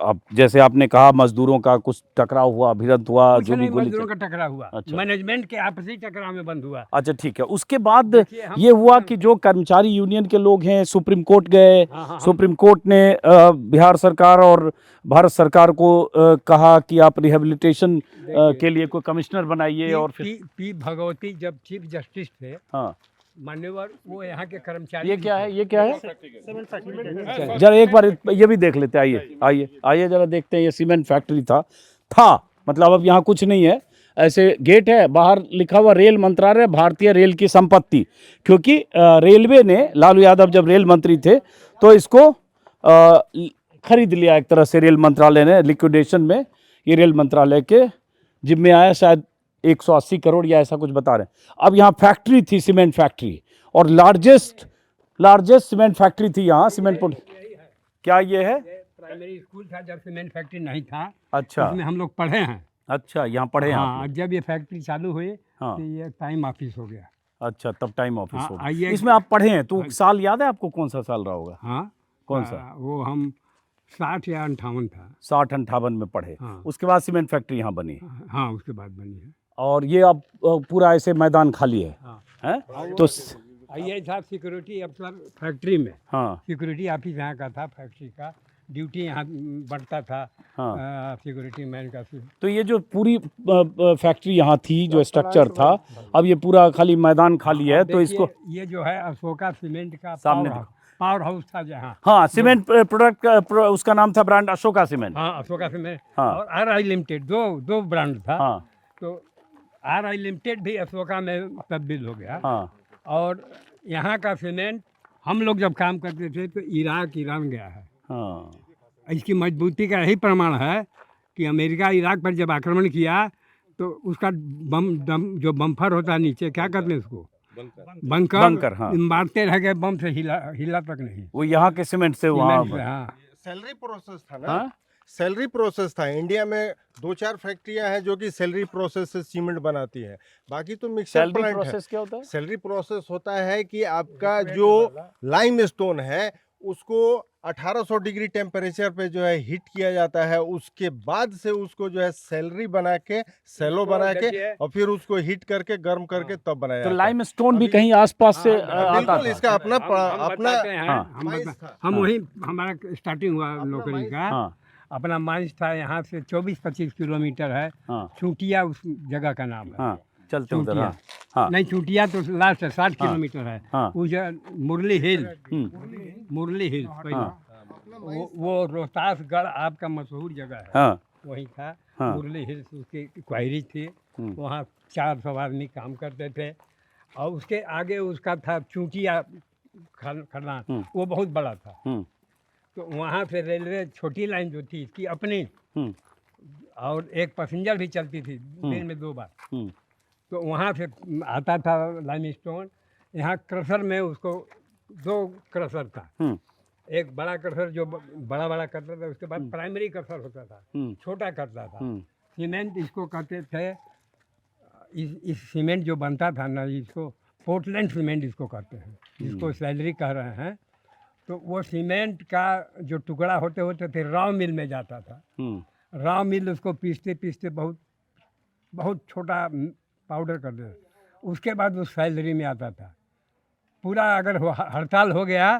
अब जैसे आपने कहा मजदूरों का कुछ टकराव हुआ, भिड़ंत हुआ, कुछ जो भी नहीं, गोली मजदूरों का टकराव हुआ, अच्छा। मैनेजमेंट के आपसी टकराव में बंद हुआ। अच्छा ठीक है। उसके बाद देखिए, हम- ये हुआ कि जो कर्मचारी यूनियन के लोग हैं सुप्रीम कोर्ट गए। हाँ, सुप्रीम कोर्ट ने बिहार सरकार और भारत सरकार को कहा कि आप रिहेबिलिटेशन के लिए कोई कमिश्नर बनाइए। और फिर पी भगवती जब चीफ जस्टिस थे हाँ, मान्यवर, वो यहाँ के कर्मचारी ये क्या है, ये क्या है? सीमेंट फैक्ट्री जरा एक बार ये भी देख लेते हैं। आइए आइए आइए जरा देखते हैं। ये सीमेंट फैक्ट्री था मतलब अब यहाँ कुछ नहीं है। ऐसे गेट है, बाहर लिखा हुआ रेल मंत्रालय भारतीय रेल की संपत्ति, क्योंकि रेलवे ने, लालू यादव जब रेल मंत्री थे तो इसको खरीद लिया एक तरह से रेल मंत्रालय ने। लिक्विडेशन में ये रेल मंत्रालय के जिम्मे आया, शायद 180 करोड़ या ऐसा कुछ बता रहे हैं। अब यहाँ फैक्ट्री थी, सीमेंट फैक्ट्री, और लार्जेस्ट सीमेंट फैक्ट्री थी यहाँ। सीमेंट क्या ये है? प्राइमरी स्कूल था जब सीमेंट फैक्ट्री नहीं था। अच्छा उसमें हम लोग पढ़े हैं। अच्छा, यहाँ पढ़े हैं हाँ, आप? जब ये फैक्ट्री चालू हुई हाँ। तो ये टाइम ऑफिस हो गया। अच्छा, तब टाइम ऑफिस हाँ, हो गया। आइए। इसमें आप पढ़े हैं तो साल याद है आपको? कौन सा साल रहा होगा? हाँ, कौन सा? वो हम 60 या 58 था। 60-58 में पढ़े। हाँ। उसके बाद सीमेंट फैक्ट्री यहाँ बनी। हाँ, उसके बाद बनी है। और ये अब पूरा ऐसे मैदान खाली है, हाँ। हैं? तो ये था सिक्योरिटी अफसर फैक्ट्री में। हाँ सिक्योरिटी ऑफिस यहाँ का था फैक्ट्री का, ड्यूटी यहाँ बढ़ता था। हाँ। सिक्योरिटी मैन का। तो ये जो पूरी फैक्ट्री यहाँ थी, जो स्ट्रक्चर था, अब ये पूरा खाली मैदान खाली है। तो इसको ये जो है अशोका सीमेंट का सामने पावर हाउस था जहाँ। हाँ, सीमेंट प्रोडक्ट का उसका नाम था ब्रांड अशोका सीमेंट। हाँ, अशोका सीमेंट। हाँ। और RI लिमिटेड, दो ब्रांड था। हाँ तो RI लिमिटेड भी अशोका में तब्दील हो गया। हाँ और यहाँ का सीमेंट हम लोग जब काम करते थे तो इराक ईरान गया है। हाँ। इसकी मजबूती का यही प्रमाण है कि अमेरिका इराक पर जब आक्रमण किया तो उसका जो बम्फर होता है नीचे, क्या कहते हैं उसको? बंकर। हाँ। मारते रह गए बम से, हिला तक नहीं। वो यहाँ के सीमेंट से वहाँ। सीमेंट से, हाँ। सैलरी प्रोसेस था ना। हाँ? सैलरी प्रोसेस था। इंडिया में 2-4 फैक्ट्रियां हैं जो कि सैलरी प्रोसेस से सीमेंट बनाती है, बाकी तो मिक्सर सैलरी प्लांट है। प्रोसेस क्या होता है? सैलरी प्रोसेस होता है कि आपका जो लाइमस्टोन है उसको 1800 डिग्री टेम्परेचर पे जो है हीट किया जाता है, उसके बाद से उसको जो है सैलरी बना के, सेलो बना के, और फिर उसको हीट करके गर्म करके तब बनाया तो जाता है। लाइम स्टोन भी कहीं आसपास से आता बिल्कुल, था। इसका अपना बताते हैं, हाँ। हम वही हमारा स्टार्टिंग हुआ नौकरी का। हाँ अपना माइंस था यहाँ से 24-25 किलोमीटर है। हाँ चूटिया उस जगह का नाम है। हाँ, चलते उधर। चूटिया। हाँ हाँ नहीं, चूटिया तो लास्ट है, 60 किलोमीटर है। हाँ। वो जो मुरली हिल, मुरली हिल हाँ। वो रोहतासगढ़ आपका मशहूर जगह है। हाँ वही था। हाँ। मुरली हिल्स उसकी क्वायरी थी। वहाँ 400 आदमी काम करते थे। और उसके आगे उसका था चूंकिया खदान, वो बहुत बड़ा था। तो वहाँ से रेलवे छोटी लाइन जो थी इसकी अपनी, और एक पैसेंजर भी चलती थी दिन में 2 बार। तो वहाँ से आता था लाइमस्टोन। यहाँ क्रशर में उसको 2 क्रशर था, एक बड़ा क्रशर जो बड़ा करता था, उसके बाद प्राइमरी क्रशर होता था, छोटा करता था। सीमेंट इसको कहते थे, इस सीमेंट जो बनता था ना, इसको पोर्टलैंड सीमेंट इसको कहते हैं, जिसको सैलरी कह रहे हैं। तो वो सीमेंट का जो टुकड़ा होते होते थे रॉ मिल में जाता था। रॉ मिल उसको पीसते पीसते बहुत छोटा पाउडर कर देते, उसके बाद वो सैलरी में आता था। पूरा अगर हड़ताल हो गया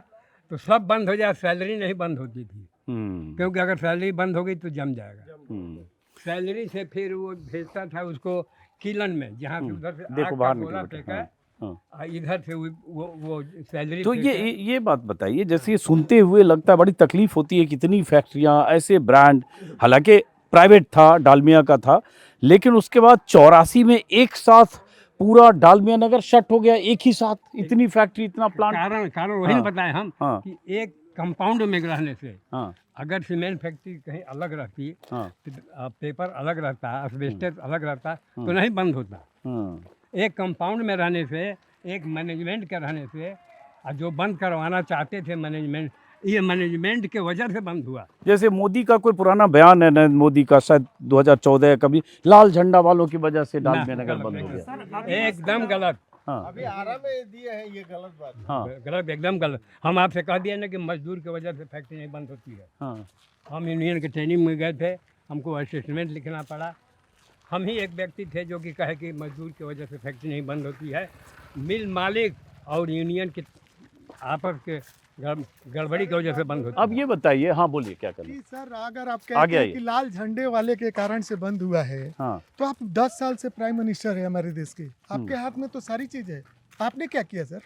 तो सब बंद हो जाए, सैलरी नहीं बंद होती थी, क्योंकि अगर सैलरी बंद हो गई तो जम जाएगा। सैलरी से फिर वो भेजता था उसको किलन में, जहाँ से उधर से देखो आग बाहर का गोला निकलो फेंका, हाँ। इधर से वो सैलरी। तो ये बात बताइए, जैसे ये सुनते हुए लगता है बड़ी तकलीफ होती है, कितनी फैक्ट्रियां ऐसे ब्रांड, हालांकि प्राइवेट था, डालमिया का था, लेकिन उसके बाद 84 में एक साथ पूरा डालमिया नगर शट हो गया, एक ही साथ इतनी फैक्ट्री, इतना प्लांट। कारण वही हाँ, बताए हम कि एक कंपाउंड में रहने से अगर सीमेंट फैक्ट्री कहीं अलग रहती, पेपर अलग रहता, एस्बेस्टस अलग रहता, तो नहीं बंद होता। एक कंपाउंड में रहने से, एक मैनेजमेंट के रहने से, और जो बंद करवाना चाहते थे मैनेजमेंट, ये मैनेजमेंट के वजह से बंद हुआ। जैसे मोदी का कोई पुराना बयान है नरेंद्र मोदी का, शायद 2014 कभी, लाल झंडा वालों की वजह से डालमिया नगर बंद हो गया। एकदम गलत। अभी आरा में दिए हैं, ये गलत बात है। गलत, एकदम गलत। हम आपसे कह दिए ना कि मजदूर की वजह से फैक्ट्री नहीं बंद होती है। हम यूनियन के ट्रेनिंग में गए थे, हमको स्टेटमेंट लिखना पड़ा। हम ही एक व्यक्ति थे जो कि कहे कि मजदूर की वजह से फैक्ट्री नहीं बंद होती है। मिल मालिक और यूनियन के आपस के गड़बड़ी की वजह से बंद होती है। अब ये बताइए, हाँ बोलिए क्या करना। कि सर अगर आप कहते हैं कि लाल झंडे वाले के कारण से बंद हुआ है, तो आप 10 साल से प्राइम मिनिस्टर है हमारे देश के, आपके हाथ में तो सारी चीज है, आपने क्या किया सर?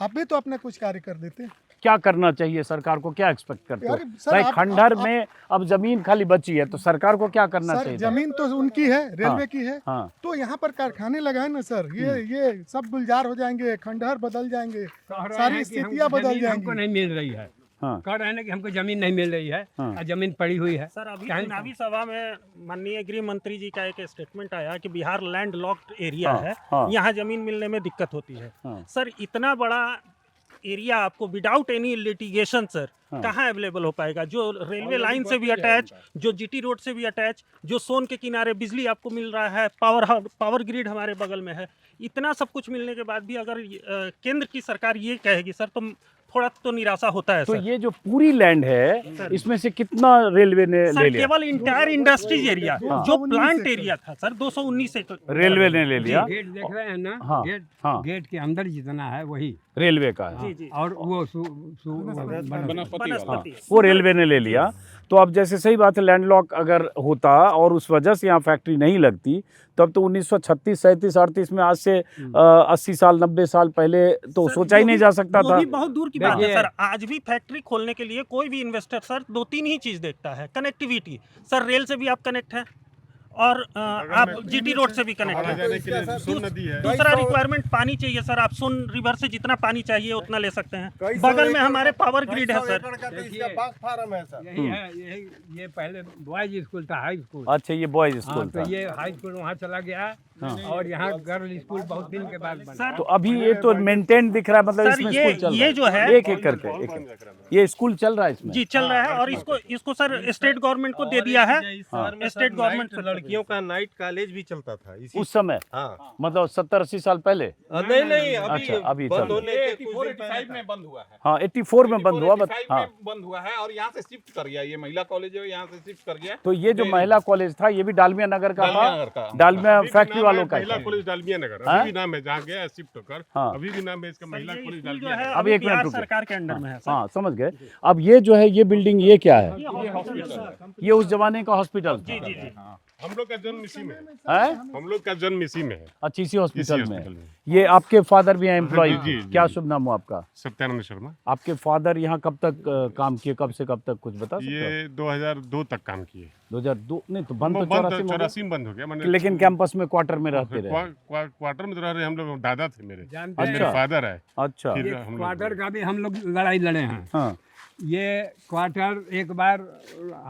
आप भी तो अपना कुछ कार्य कर देते। क्या करना चाहिए सरकार को, क्या एक्सपेक्ट करते हो यार, सर, भाई? आप- खंडहर में अब जमीन खाली बची है, तो सरकार को क्या करना सर चाहिए? जमीन तो उनकी है, रेलवे की है, हाँ। तो यहाँ पर कारखाने लगाए ना सर, ये सब गुलजार हो जाएंगे, खंडहर बदल जाएंगे, सारी स्थितियाँ बदल जाएंगी। हमको नहीं मिल रही है, कह रहे हैं कि हमको जमीन नहीं मिल रही है, और जमीन पड़ी हुई है। सर अभी चुनावी सभा में माननीय गृह मंत्री जी का एक स्टेटमेंट आया कि बिहार लैंड लॉक्ड एरिया है, यहाँ जमीन मिलने में दिक्कत होती है। सर इतना बड़ा एरिया आपको विदाउट एनी लिटिगेशन सर कहाँ अवेलेबल हो पाएगा? जो रेलवे लाइन से भी अटैच, जो जीटी रोड से भी अटैच, जो सोन के किनारे बिजली आपको मिल रहा है, पावर ग्रिड हमारे बगल में है, इतना सब कुछ मिलने के बाद भी अगर केंद्र की सरकार ये कहेगी सर, तो थोड़ा तो निराशा होता है। तो सर ये जो पूरी लैंड है, इसमें से कितना रेलवे ने ले लिया? केवल इंटायर इंडस्ट्रीज एरिया, जो प्लांट एरिया था सर 219 एकड़ रेलवे ने ले लिया। गेट देख रहे हैं ना, हाँ, गेट, हाँ। गेट के अंदर जितना है वही रेलवे का है। जी। और वो वनस्पति है। वो रेलवे ने ले लिया। तो अब जैसे सही बात है, लैंडलॉक अगर होता और उस वजह से यहाँ फैक्ट्री नहीं लगती, तब तो 1936, 37, 38 में, आज से 80 साल 90 साल पहले तो सोचा ही नहीं जा सकता था। वो भी बहुत दूर की बात है सर। आज भी फैक्ट्री खोलने के लिए कोई भी इन्वेस्टर सर 2-3 ही चीज देखता है। कनेक्टिविटी, सर रेल से भी आप कनेक्ट हैं और आप जीटी रोड से भी कनेक्ट हैं। दूसरा रिक्वायरमेंट पानी चाहिए सर, आप सोन रिवर से जितना पानी चाहिए उतना ले सकते हैं। बगल में हमारे पावर ग्रिड है सर। फार्म है सर। यही है, ये पहले बॉयज स्कूल था, हाई स्कूल। अच्छा, ये बॉयज स्कूल था। तो ये हाई स्कूल वहाँ चला गया, और यहाँ गर्ल स्कूल बहुत दिन के बाद बना। तो अभी ये तो मेंटेन दिख रहा है, मतलब सर इसमें ये स्कूल चल ये रहा जो है एक एक करके ये स्कूल चल रहा है इसमें। जी चल रहा है, और इसको सर स्टेट गवर्नमेंट को दे दिया है। स्टेट गवर्नमेंट लड़कियों का नाइट कॉलेज भी चलता था उस समय, हाँ। मतलब 70-80 साल पहले। नहीं अच्छा, अभी बंद चल होने के कुछ दिन 85 में बंद हुआ है। हाँ, 84 में बंद हुआ। 85 हाँ, में बंद हुआ है, और यहाँ से शिफ्ट कर गया, ये महिला कॉलेज है, यहाँ से शिफ्ट कर गया। तो ये जो महिला कॉलेज था, ये भी डालमिया नगर का डालमिया नगर था, का। डालमिया फैक्ट्री वालों का महिला था। कॉलेज डालमिया नगर हाँ? अभी भी नाम है, जहाँ गया शिफ्ट होकर हाँ। अभी भी नाम है इसका महिला कॉलेज जो डालमिया है नगर। अभी एक मिनट बिहार रुकिए। सरकार के अंडर में है सर। हाँ, समझ गए। अब ये जो है, ये बिल्डिंग, ये क्या है? ये उस जमाने का हॉस्पिटल था। जी। हम लोग का जन्म इसी में है। है हम लोग का जन्म इसी में है, अच्छा इसी हॉस्पिटल इसी में हॉस्पिटल में। ये आपके फादर भी हैं एम्प्लॉय जी, जी, क्या जी। शुभ नाम हो आपका सत्यानंद शर्मा। आपके फादर यहाँ कब तक काम किए कब से कब तक कुछ बता सकते हो ये 2002 तक काम किए। 2002 नहीं तो बंद तो बंद 84 में हो गया। 84 में बंद हो गया मैंने। लेकिन कैंपस में क्वार्टर में रहते रहे क्वार्टर में तो रह रहे हम लोग, दादा थे मेरे, जानते और मेरे अच्छा। फादर है। अच्छा फिर ये हम लोग क्वार्टर का भी हम लोग लड़ाई लड़े हैं। हाँ ये क्वार्टर एक बार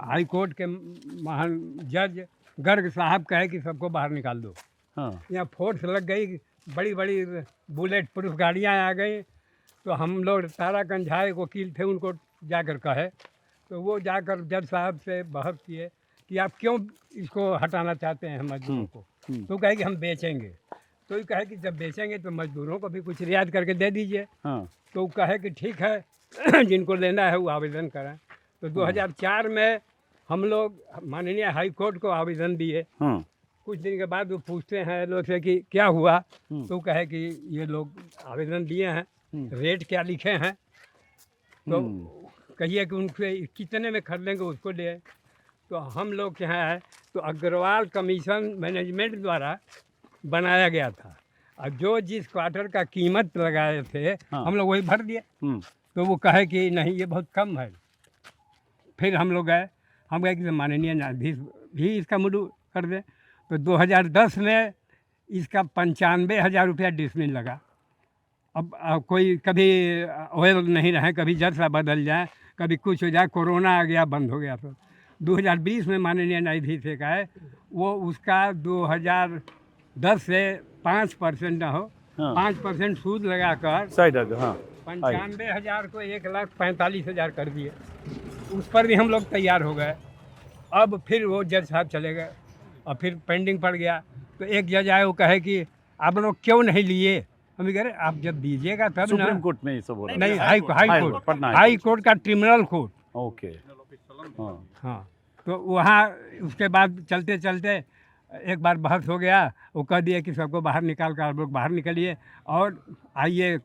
हाई कोर्ट के महान जज गर्ग साहब कहे कि सबको बाहर निकाल दो। हाँ यहाँ फोर्स लग गई, बड़ी बड़ी बुलेट प्रूफ गाड़ियाँ आ गई, तो हम लोग तारागंज हाई वकील थे, उनको जाकर कहे, तो वो जाकर जज साहब से बहस किए कि आप क्यों इसको हटाना चाहते हैं मजदूरों को। तो कहे कि हम बेचेंगे। तो ये कहे कि जब बेचेंगे तो मजदूरों को भी कुछ रियायत करके दे दीजिए। हाँ तो वो कहे कि ठीक है जिनको लेना है वो आवेदन करें। तो 2004 में हम लोग माननीय हाई कोर्ट को आवेदन दिए। हाँ कुछ दिन के बाद वो पूछते हैं लोग से कि क्या हुआ, तो कहे कि ये लोग आवेदन दिए हैं, रेट क्या लिखे हैं, तो कहिए कि उनसे कितने में खरीदेंगे उसको ले। तो हम लोग के यहाँ है तो अग्रवाल कमीशन मैनेजमेंट द्वारा बनाया गया था, और जो जिस क्वार्टर का कीमत लगाए थे हम लोग वही भर दिए। तो वो कहे कि नहीं ये बहुत कम है। फिर हम लोग गए, हम गए कि माननीय न्यायाधीश भी इसका मुद्दू कर दें। तो 2010 में इसका 95,000 रुपया डिसमिल लगा। अब कोई कभी ऑयल नहीं रहे, कभी जज सा बदल जाए, कभी कुछ हो जाए, कोरोना आ गया, बंद हो गया। तो 2020 में माननीय न्यायाधीश का है वो उसका 2010 से 5% ना हो, 5% सूद लगाकर साइड हाँ 95,000 को 1,45,000 कर दिए। उस पर भी हम लोग तैयार हो गए। अब फिर वो जज साहब चले गए और फिर पेंडिंग पड़ गया। तो एक जज आए, वो कहे कि आप लोग क्यों नहीं लिए। हम कह रहे आप जब दीजिएगा तब ना। सुप्रीम कोर्ट में ये सब हो रहा है नहीं, high court, Patna high court का ट्रिब्यूनल कोर्ट। ओके हाँ हाँ, तो वहाँ उसके बाद चलते चलते एक बार बहस हो गया। वो कह दिए कि सबको बाहर निकाल कर आप लोग बाहर निकलिए और आइए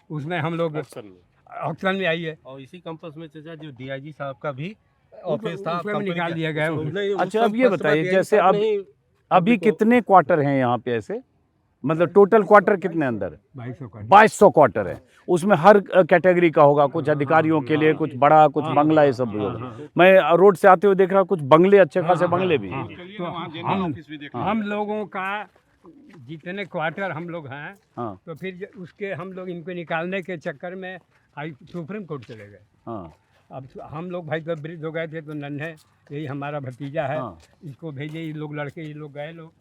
उसमें हम लोग ऑप्शन में आइए। और इसी कैंपस में चाचा जो डीआईजी साहब का भी ऑफिस था, उसमें भी निकाल दिया गया। अच्छा अब ये बताइए जैसे अब अभी कितने क्वार्टर हैं यहाँ पे ऐसे, मतलब टोटल क्वार्टर कितने अंदर 2200 क्वार्टर है। उसमें हर कैटेगरी का होगा, कुछ अधिकारियों के लिए, कुछ बड़ा, कुछ बंगला, ये सब भी होगा। मैं रोड से आते हुए देख रहा हूँ कुछ बंगले, अच्छे खासे बंगले भी हैं। तो हम लोगों का जितने क्वार्टर हम लोग हैं, हाँ तो फिर उसके हम लोग इनको निकालने के चक्कर में सुप्रीम कोर्ट चले गए। हाँ अब हम लोग भाई जब वृद्ध हो गए थे तो नन्हे, यही हमारा भतीजा है, इसको भेजे, ये लोग लड़के, ये लोग गए लोग।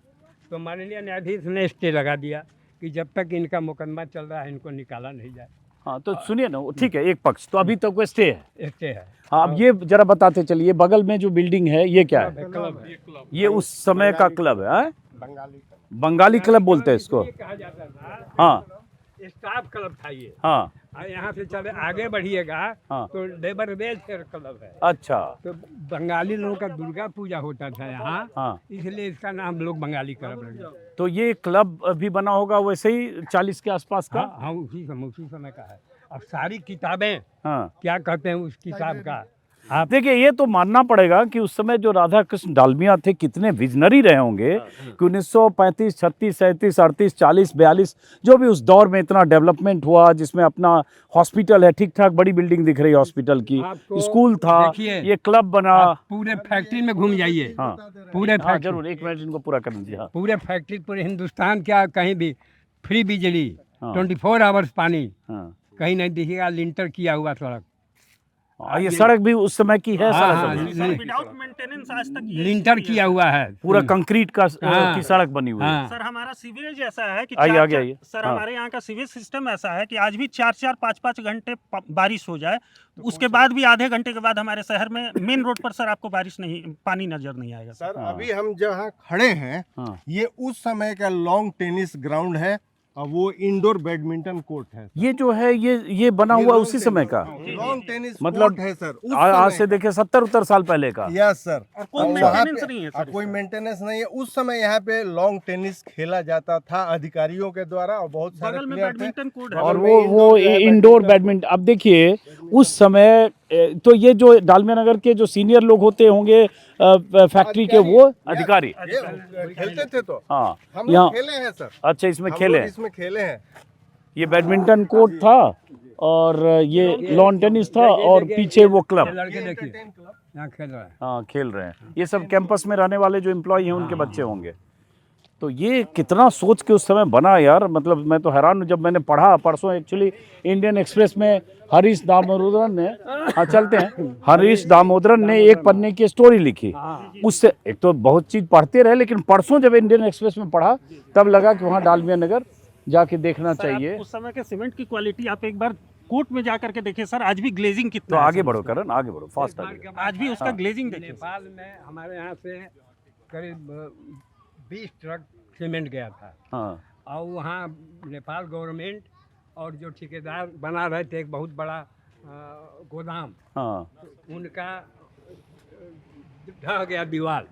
तो माननीय न्यायाधीश ने स्टे लगा दिया कि जब तक इनका मुकदमा चल रहा है इनको निकाला नहीं जाए। हाँ तो सुनिए ना, ठीक है, एक पक्ष तो अभी तक वो स्टे है। स्टे है। हाँ अब ये जरा बताते चलिए, बगल में जो बिल्डिंग है ये क्या है? क्लब है। ये उस समय का क्लब है, बंगाली बंगाली क्लब बोलते हैं इसको। ये कहा जाता था, हाँ स्टाफ क्लब था ये। हाँ और यहाँ से चले आगे बढ़िएगा हाँ। तो लेबर वेलफेयर क्लब है। अच्छा तो बंगाली लोगों का दुर्गा पूजा होता था यहाँ, हाँ, इसलिए इसका नाम लोग बंगाली क्लब रख दिया। तो ये क्लब भी बना होगा वैसे ही 40 के आसपास का। हाँ, उसी समय का है। अब सारी किताबें हाँ क्या कहते हैं उस किताब का, आप देखिए, ये तो मानना पड़ेगा कि उस समय जो राधा कृष्ण डालमिया थे कितने विजनरी रहे होंगे कि 1935, 36, 37, 38, 40, 42 जो भी उस दौर में इतना डेवलपमेंट हुआ, जिसमें अपना हॉस्पिटल है, ठीक ठाक बड़ी बिल्डिंग दिख रही है हॉस्पिटल की, आपको स्कूल था, देखिए, ये क्लब बना। आप पूरे फैक्ट्री में घूम जाइए। हाँ पूरे हाँ फैक्ट्री, जरूर, एक मिनट इनको पूरा कर दीजिए। हाँ पूरे फैक्ट्री, पूरे हिंदुस्तान क्या कहीं भी फ्री बिजली, हाँ। 24 आवर्स पानी, हाँ कहीं नहीं दिखेगा लिंटर किया हुआ सड़क। ये सड़क भी उस समय की है, हाँ, सड़क हाँ, अभी। विदाउट मेंटेनेंस आज तक ये लिंटर किया हुआ है पूरा कंक्रीट का हाँ। की सड़क बनी हुई है। हाँ। सर हमारा सीवरेज ऐसा है कि आइए, आगे आइए। सर हाँ। हमारे यहाँ का सीवेज सिस्टम ऐसा है कि आज भी 4-4, 5-5 घंटे बारिश हो जाए, उसके बाद भी आधे घंटे के बाद हमारे शहर में मेन रोड पर सर आपको बारिश नहीं, पानी नजर नहीं आएगा। सर अभी हम जहाँ खड़े हैं हाँ। ये उस समय का लॉन्ग टेनिस ग्राउंड है और वो इंडोर बैडमिंटन कोर्ट है। ये जो है ये बना हुआ उसी समय का, लॉन्ग टेनिस मतलब कोर्ट है सर, उस आज समय से देखिए 70-70 साल पहले का। Yes sir. और कोई वहाँ मेंटेनेंस पे- नहीं है और सर कोई इसका। मेंटेनेंस नहीं है। उस समय यहाँ पे लॉन्ग टेनिस खेला जाता था अधिकारियों के द्वारा और बहुत सारे बगल में प्लेयर थे। बैडमिंटन कोर्ट है। और बगल में वो इंडोर इंडोर बैडमिंटन। अब देखिए उस समय तो ये जो डालमिया नगर के जो सीनियर लोग होते होंगे फैक्ट्री के, वो अधिकारी ये खेलते थे तो हाँ हम यहाँ, लोग खेले हैं सर, अच्छा इसमें हम खेले लोग हैं। इसमें खेले हैं। ये बैडमिंटन कोर्ट था और ये लॉन टेनिस था और पीछे वो क्लब। लड़के देखिए यहाँ खेल रहा है। हाँ खेल रहे हैं, ये सब कैंपस में रहने वाले जो एम्प्लॉय हैं उनके बच्चे होंगे। तो ये कितना सोच के उस समय बना यार, मतलब मैं तो हैरान हूँ। जब मैंने पढ़ा परसों एक्चुअली इंडियन एक्सप्रेस में हरीश दामोदरन ने, हाँ चलते हैं, हरीश दामोदरन ने एक पन्ने की स्टोरी लिखी। उससे एक तो बहुत चीज़ पढ़ते रहे, लेकिन परसों जब इंडियन एक्सप्रेस में पढ़ा तब लगा कि वहाँ डालमिया नगर जाके देखना सर, चाहिए। आप उस समय के सीमेंट की क्वालिटी आप एक बार कोर्ट में जा करके देखिए सर, आज भी ग्लेजिंग तो कितना है आगे सर बढ़ो उसका। करण, आगे बढ़ो, फास्ट आगे। आज भी उसका ग्लेजिंग देखिए। नेपाल में हमारे यहाँ से करीब 20 ट्रक सीमेंट गया था। हाँ और वहाँ नेपाल गवर्नमेंट और जो ठेकेदार बना रहे थे एक बहुत बड़ा गोदाम, हाँ उनका ढह गया दीवार,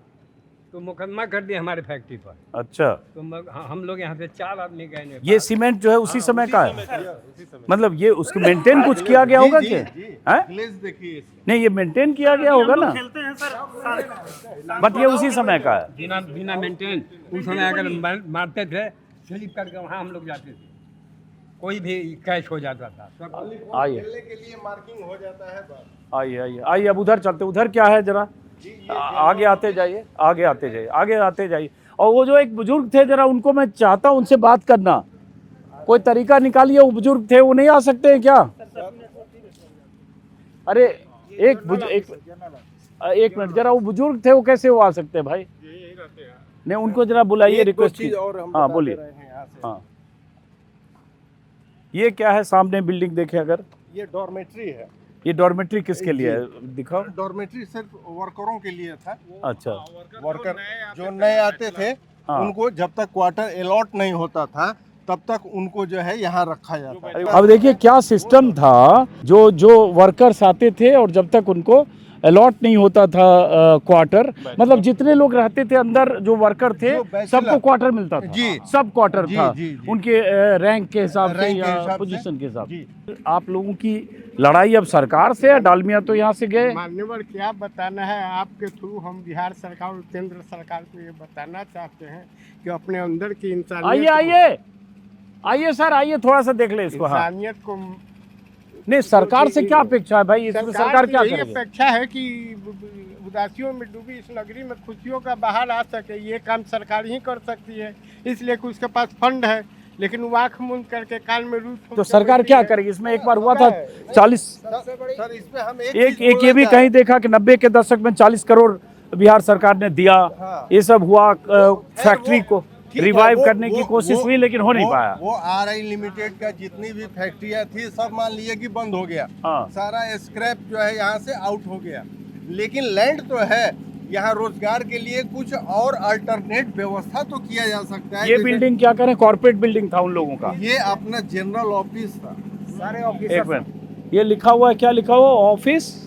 तो मुकदमा कर दिया हमारे फैक्ट्री पर। अच्छा, तो हम लोग यहाँ से 4 आदमी गए नेपाल। ये सीमेंट जो है उसी समय का है, मतलब ये उसको मेंटेन कुछ किया गया होगा कि हैं? ग्लेज देखिए इसमें। नहीं ये मेंटेन किया गया होगा ना, खेलते हैं सर बट ये उसी समय का है। बिना बिना मेंटेन उस समय अगर मारते थे स्लिप करके वहाँ हम लोग जाते थे, कोई भी कैच हो जाता था सब। आइए खेलने के लिए मार्किंग हो जाता है बस। आइए आइए आइए, अब उधर चलते, उधर क्या है जरा आगे आते जाइए, आगे आते जाइए, आगे आते जाइए। और वो जो एक बुजुर्ग थे, जरा उनको मैं चाहता हूँ उनसे बात करना, कोई तरीका निकालिए। वो बुजुर्ग थे, वो नहीं आ सकते हैं क्या? अरे एक मिनट, जरा वो बुजुर्ग थे, वो कैसे वो आ सकते हैं भाई? नहीं उनको जरा बुलाइए, रिक्वेस्ट की। हाँ बोलिए। हाँ ये क्या है सामने बिल्डिंग देखे अगर? ये डॉर्मेट्री है। ये डॉर्मेट्री किसके लिए है, दिखाओ। डॉर्मेट्री सिर्फ वर्करों के लिए था। अच्छा, वर्कर जो नए आते थे हाँ। उनको जब तक क्वार्टर अलॉट नहीं होता था तब तक उनको जो है यहाँ रखा जाता है। अब देखिए क्या सिस्टम था, जो वर्कर्स आते थे और जब तक उनको अलॉट नहीं होता था क्वार्टर, मतलब जितने लोग रहते थे अंदर जो वर्कर थे जो बैचलर- सबको क्वार्टर मिलता था। जी। सब क्वार्टर जी, था जी, जी। उनके रैंक के हिसाब से रैंक के या हिसाब से। पोजीशन के हिसाब जी। से। आप लोगों की लड़ाई अब सरकार से है, डालमिया तो यहाँ से गए। मान्यवर क्या बताना है, आपके थ्रू हम बिहार सरकार और केंद्र सरकार को ये बताना चाहते हैं कि अपने अंदर की आइए इंसानियत आइए आइए सर, आइए थोड़ा सा देख ले इसको। हाँ इंसानियत को नहीं, सरकार से क्या अपेक्षा है भाई? इसमें सरकार क्या की यही करेगी? अपेक्षा है कि उदासियों में डूबी इस नगरी में खुशियों का बहार आ सके। ये काम सरकार ही कर सकती है, इसलिए कि उसके पास फंड है, लेकिन वो आँख मूंद करके कान में रूट तो सरकार क्या करेगी? इसमें एक बार हुआ था 40, सर इसमें हम एक चीज एक ये बोलना भी चाहते कहीं देखा कि 90 के दशक में 40 करोड़ बिहार सरकार ने दिया। हाँ। ये सब हुआ, फैक्ट्री को ठीक है, रिवाइव वो- करने की वो- कोशिश वो- हुई, लेकिन हो नहीं पाया। वो RI लिमिटेड का जितनी भी फैक्ट्रियां थी सब मान लिए कि बंद हो गया। हाँ। सारा स्क्रैप जो है यहाँ से आउट हो गया, लेकिन लैंड तो है यहाँ, रोजगार के लिए कुछ और अल्टरनेट व्यवस्था तो किया जा सकता है। ये जैसे- बिल्डिंग क्या करें, कॉर्पोरेट बिल्डिंग था उन लोगों का। ये अपना जनरल ऑफिस था। सारे ऑफिस एक मिनट, ये लिखा हुआ है, क्या लिखा हुआ? ऑफिस।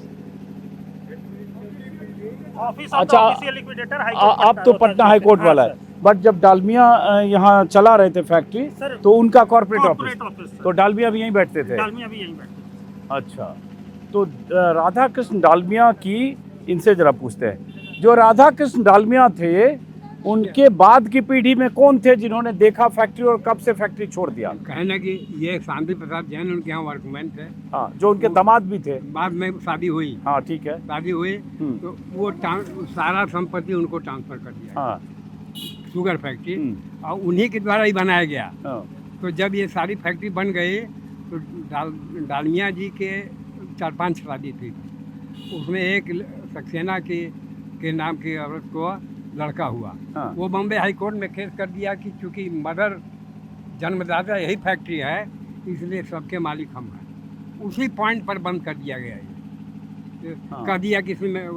ऑफिस अच्छा, ऑफिशियल लिक्विडेटर हाई आप तो पटना हाई कोर्ट वाला है, बट जब डालमिया यहाँ चला रहे थे फैक्ट्री सर, तो उनका कॉर्पोरेट कॉर्पोरेट ऑफिस, ऑफिस तो डालमिया भी यहीं बैठते थे। डालमिया भी यहीं बैठे। अच्छा, तो राधा कृष्ण डालमिया की, इनसे जरा पूछते हैं, जो राधा कृष्ण डालमिया थे उनके बाद की पीढ़ी में कौन थे जिन्होंने देखा फैक्ट्री और कब से फैक्ट्री छोड़ दिया? कहना कि ये शांति प्रसाद जैन उनके यहाँ वर्कमैन थे, हाँ, जो उनके दामाद भी थे। बाद में शादी हुई। हाँ ठीक है। शादी हुई तो वो सारा संपत्ति उनको ट्रांसफर कर दिया, हाँ शुगर फैक्ट्री, और उन्हीं के द्वारा ही बनाया गया। हाँ। तो जब ये सारी फैक्ट्री बन गई तो डालमिया जी के 4-5 शादी थी, उसमें एक सक्सेना के नाम की औरत को लड़का हुआ। हाँ। वो बॉम्बे हाई कोर्ट में केस कर दिया कि चूंकि मदर जन्मदाता यही फैक्ट्री है इसलिए सबके मालिक हम हैं। उसी पॉइंट पर बंद कर दिया गया ये। हाँ। कह दिया कि इसमें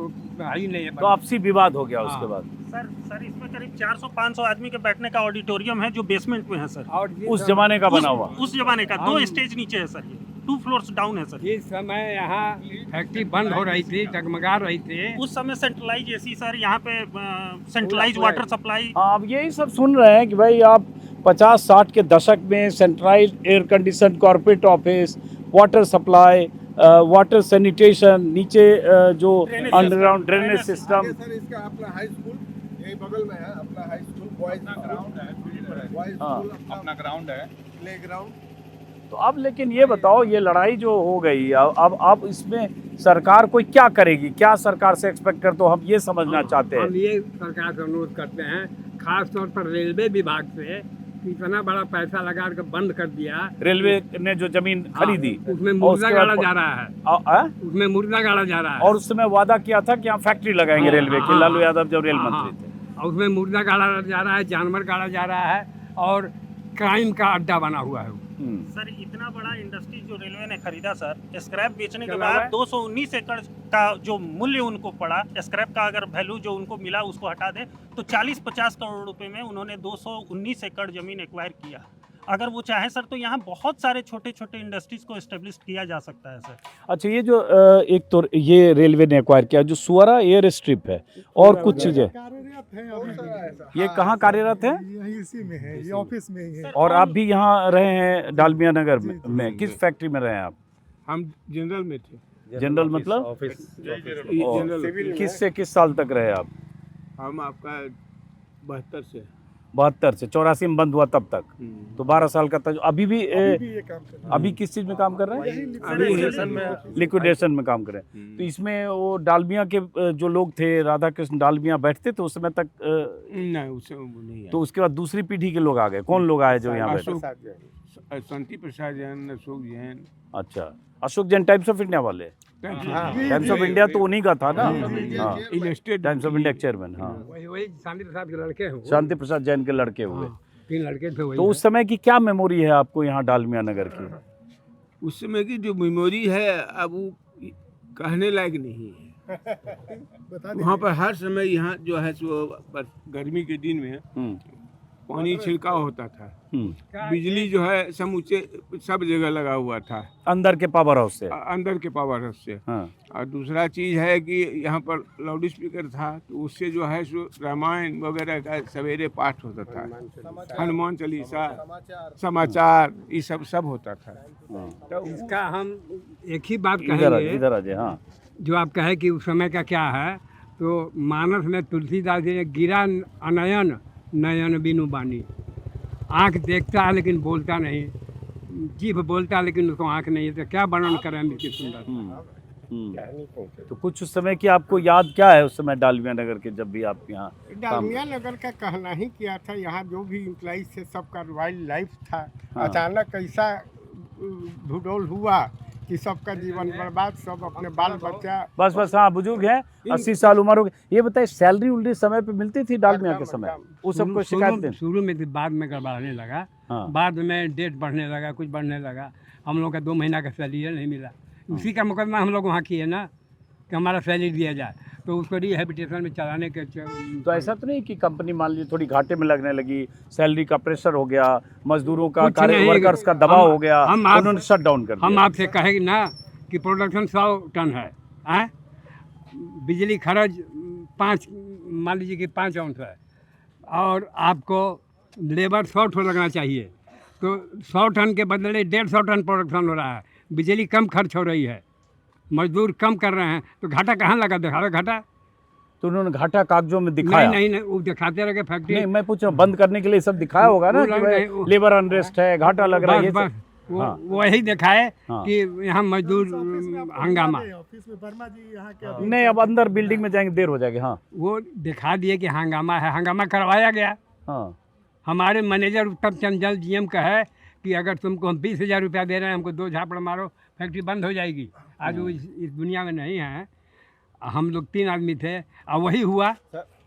ही नहीं है। तो आपसी विवाद हो गया हाँ। उसके बाद। सर इसमें करीब 400-500 आदमी के बैठने का ऑडिटोरियम है जो बेसमेंट में है सर। और ये उस जमाने का बना हुआ। उस जमाने का 2 हम- स्टेज नीचे है सर, ये 2 फ्लोर्स डाउन है सर। जिस समय यहाँ फैक्ट्री बंद हो रही थी, जगमगा रही थी, उस समय सेंट्रलाइज एसी सर, यहाँ पे सेंट्रलाइज पूरा- वाटर सप्लाई। हाँ, अब यही सब सुन रहे हैं कि भाई आप 50-60 के दशक में centralise air condition corporate office, water supply, water sanitation, नीचे जो अंडरग्राउंड ड्रेनेज सिस्टम। आगे सर इसका अपना हाई स्कूल यही बगल में है, अपना हाई स्कूल, बॉयज ग्राउंड है, बॉयज हाँ। स्कूल, अपना ग्राउंड है। Play ground. तो अब लेकिन ये बताओ, ये लड़ाई जो हो गई अब इसमें सरकार कोई क्या करेगी, क्या सरकार से एक्सपेक्ट करते हो, हम ये समझना चाहते हम हैं। ये सरकार से अनुरोध करते हैं, खास तौर पर रेलवे विभाग से, कि इतना बड़ा पैसा लगा कर बंद कर दिया। रेलवे ने जो जमीन खरीदी उसमें और मुर्दा उसके गाड़ा बाद- जा रहा है, आ? उसमें मुर्दा गाड़ा जा रहा है। और उस समय वादा किया था कि यहाँ फैक्ट्री लगाएंगे रेलवे की, लालू यादव जब रेल मंत्री थे। और उसमें मुर्दा गाड़ा जा रहा है, जानवर गाड़ा जा रहा है, और क्राइम का अड्डा बना हुआ है वो। सर इतना बड़ा इंडस्ट्री जो रेलवे ने खरीदा सर, स्क्रैप बेचने के चला बाद हुआ है। 219 एकड़ का जो मूल्य उनको पड़ा, स्क्रैप का अगर वैल्यू जो उनको मिला उसको हटा दे तो 40-50 करोड़ रुपए में उन्होंने 219 एकड़ जमीन एक्वायर किया। अगर वो चाहे सर तो यहाँ बहुत सारे छोटे छोटे इंडस्ट्रीज को एस्टेब्लिश किया जा सकता है सर। अच्छा, ये जो एक तो ये रेलवे ने एक्वायर किया, जो सुअरा एयर स्ट्रिप है और कुछ चीजें, कार्यरत है अभी ये कहाँ कार्यरत है? यही इसी में है, ये ऑफिस में ही है। और आप भी यहाँ रहे हैं डालमिया नगर में किस फैक्ट्री में रहे हैं आप? हम जनरल में थे। जनरल मतलब जनरल किस से किस साल तक रहे आप? हम आपका 72 से 72 से 84 में बंद हुआ तब तक, तो 12 साल का था। अभी भी ये काम कर रहे हैं। अभी किस चीज में काम कर रहे हैं? अभी लिक्विडेशन में काम कर रहे हैं। तो इसमें वो डालमिया के जो लोग थे, राधा कृष्ण डालमिया बैठते थे उस समय तक, नहीं उससे वो नहीं है। तो उसके बाद दूसरी पीढ़ी के लोग आ गए। कौन लोग आए जो यहाँ बैठे? शांति प्रसाद जैन, अशोक जैन। अच्छा, Ashok Jain times of India वाले। टाइम्स ऑफ इंडिया तो उन्हीं का था ना। हाँ, टाइम्स ऑफ इंडिया चेयरमैन। हाँ, वही शांति प्रसाद के लड़के हैं वो। शांति प्रसाद जैन के लड़के हुए। 3 लड़के थे वही। तो उस समय की क्या मेमोरी है आपको यहाँ डालमिया नगर की? उस समय की जो मेमोरी है अब वो कहने लायक नहीं है। वहाँ पर हर समय यहाँ जो है सो बस गर्मी के दिन में पानी छिड़काव होता था, बिजली जो है समूचे सब जगह लगा हुआ था, अंदर के पावर हाउस से। अंदर के पावर हाउस से। हाँ। और दूसरा चीज है कि यहाँ पर लाउड स्पीकर था, तो उससे जो है सो रामायण वगैरह का सवेरे पाठ होता था, हनुमान चालीसा, समाचार, ये सब होता था। तो इसका हम एक ही बात कहेंगे, इधर आ जाए। हाँ, जो आप कहे कि उस समय का क्या है, तो मानस में तुलसीदास जी ने गिरा अनयन नयन बिनु बानी, आँख देखता है लेकिन बोलता नहीं, जीभ बोलता है लेकिन उसको आँख नहीं है, तो क्या वर्णन करें हम इसकी सुंदर। तो कुछ उस समय की आपको याद क्या है उस समय डालमिया नगर के, जब भी आप यहाँ? डालमिया नगर का कहना ही किया था, यहाँ जो भी इम्प्लॉइज थे सबका वाइल्ड लाइफ था। हाँ। अचानक ऐसा भूगोल हुआ कि सबका जीवन बर्बाद, सब अपने बाल बच्चा। बस हाँ, बुजुर्ग हैं, 80 साल उम्र हो गई। ये बताइए, सैलरी उलरी समय पे मिलती थी डालमिया के समय? उस सबको शिकायत नहीं? शुरू में थी, बाद में गड़बड़ाने लगा। हाँ। बाद में डेट बढ़ने लगा, कुछ बढ़ने लगा। हम लोग का 2 महीना का सैलरी नहीं मिला। उसी का मुकदमा हम लोग वहाँ किए ना, कि हमारा सैलरी दिया जाए, तो उसको रिहेबिटेशन में चलाने के। तो ऐसा तो नहीं कि कंपनी मान लीजिए थोड़ी घाटे में लगने लगी, सैलरी का प्रेशर हो गया, मजदूरों का, कुछ नहीं, वर्कर्स का दबाव हो गया, आप- उन्होंने शट डाउन कर हम दिया। आपसे कहेंगे ना कि प्रोडक्शन 100 टन है, बिजली खर्च 5, मान लीजिए कि 5 औंस है, और आपको लेबर 100 ठो लगना चाहिए, तो 100 टन के बदले 150 टन प्रोडक्शन हो रहा है, बिजली कम खर्च हो रही है, मजदूर कम कर रहे हैं, तो घाटा कहाँ लगा? दिखा रहे घाटा? तो उन्होंने घाटा कागजों में दिखाया? नहीं, वो दिखाते रहे फैक्ट्री। नहीं, मैं पूछ रहा हूँ, बंद करने के लिए सब दिखाया होगा ना कि भाई लेबर अनरेस्ट है, घाटा लग रहा है, ये सब। हाँ। वो यही दिखाए हाँ। कि यहाँ मजदूर हंगामा। ऑफिस में वर्मा जी यहाँ के नहीं, अब अंदर बिल्डिंग में जाएंगे, देर हो जाएगी। हाँ वो दिखा दिए कि हंगामा है, हंगामा करवाया गया। हाँ। हमारे मैनेजर उत्तम चंद जल जीएम का है कि अगर तुमको हम 20,000 रुपया दे रहे हैं, हमको 2 झापड़ मारो, फैक्ट्री बंद हो जाएगी। आज वो इस दुनिया में नहीं है। हम लोग 3 आदमी थे, और वही हुआ,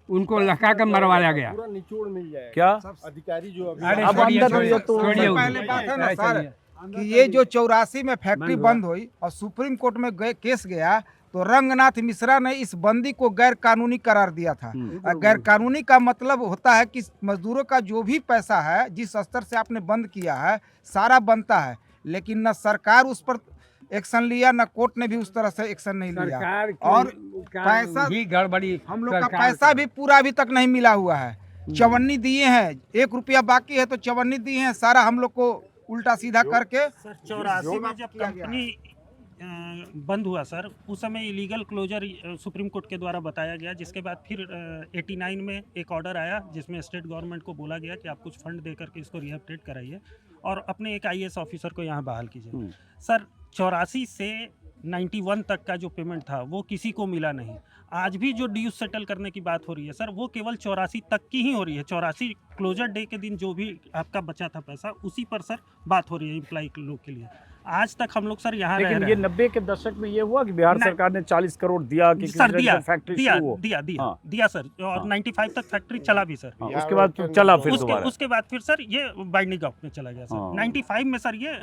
उनको लगा कर मरवाया गया। पूरा निचोड़ मिल जाएगा। क्या? अधिकारी जो अभी अरे अब छोड़िए, अंदर छोड़िए, तो- छोड़िए, पहले बात है ना छोड़िए, सर, छोड़िए। कि ये जो 84 में फैक्ट्री बंद हुआ। बंद हुई और सुप्रीम कोर्ट में केस गया, तो रंगनाथ मिश्रा ने इस बंदी को गैर कानूनी करार दिया था। और गैर कानूनी का मतलब होता है कि मजदूरों का जो भी पैसा है, जिस स्तर से आपने बंद किया है, सारा बनता है, लेकिन न सरकार उस पर एक्शन लिया, न कोर्ट ने भी उस तरह से एक्शन नहीं लिया। सरकार और का पैसा भी गड़बड़ी, हम लोग का सरकार पैसा भी पूरा अभी तक नहीं मिला हुआ है। चवन्नी दिए हैं, 1 रुपया बाकी है तो चवन्नी दिए हैं, सारा हम लोग को उल्टा सीधा करके। सर 84 में जब कंपनी बंद हुआ सर, उस समय इलीगल क्लोजर सुप्रीम कोर्ट के द्वारा बताया गया, जिसके बाद फिर 89 में एक ऑर्डर आया जिसमें स्टेट गवर्नमेंट को बोला गया कि आप कुछ फंड दे करके इसको रिहेबिलिटेट कराइए और अपने एक IAS ऑफिसर को यहाँ बहाल कीजिए। सर 84 से 91 तक का जो पेमेंट था वो किसी को मिला नहीं। आज भी जो ड्यूज सेटल करने की बात हो रही है सर, वो केवल 84 तक की ही हो रही है। 84 क्लोजर डे के दिन जो भी आपका बचा था पैसा, उसी पर सर बात हो रही है एम्प्लॉय लोग के लिए। आज तक हम लोग सर यहाँ रह लेकिन रहे ये हैं। 90 के दशक में ये हुआ कि बिहार सरकार ने 40 करोड़ दिया कि सर दिया फैक्ट्री दिया शुरू हो? दिया दिया हाँ। दिया सर, और 95 तक फैक्ट्री चला भी सर। हाँ, उसके बाद तो चला फिर उसके दोबारा। उसके बाद फिर सर ये बाइंडिंग अप में चला गया सर। हाँ। 95 में सर ये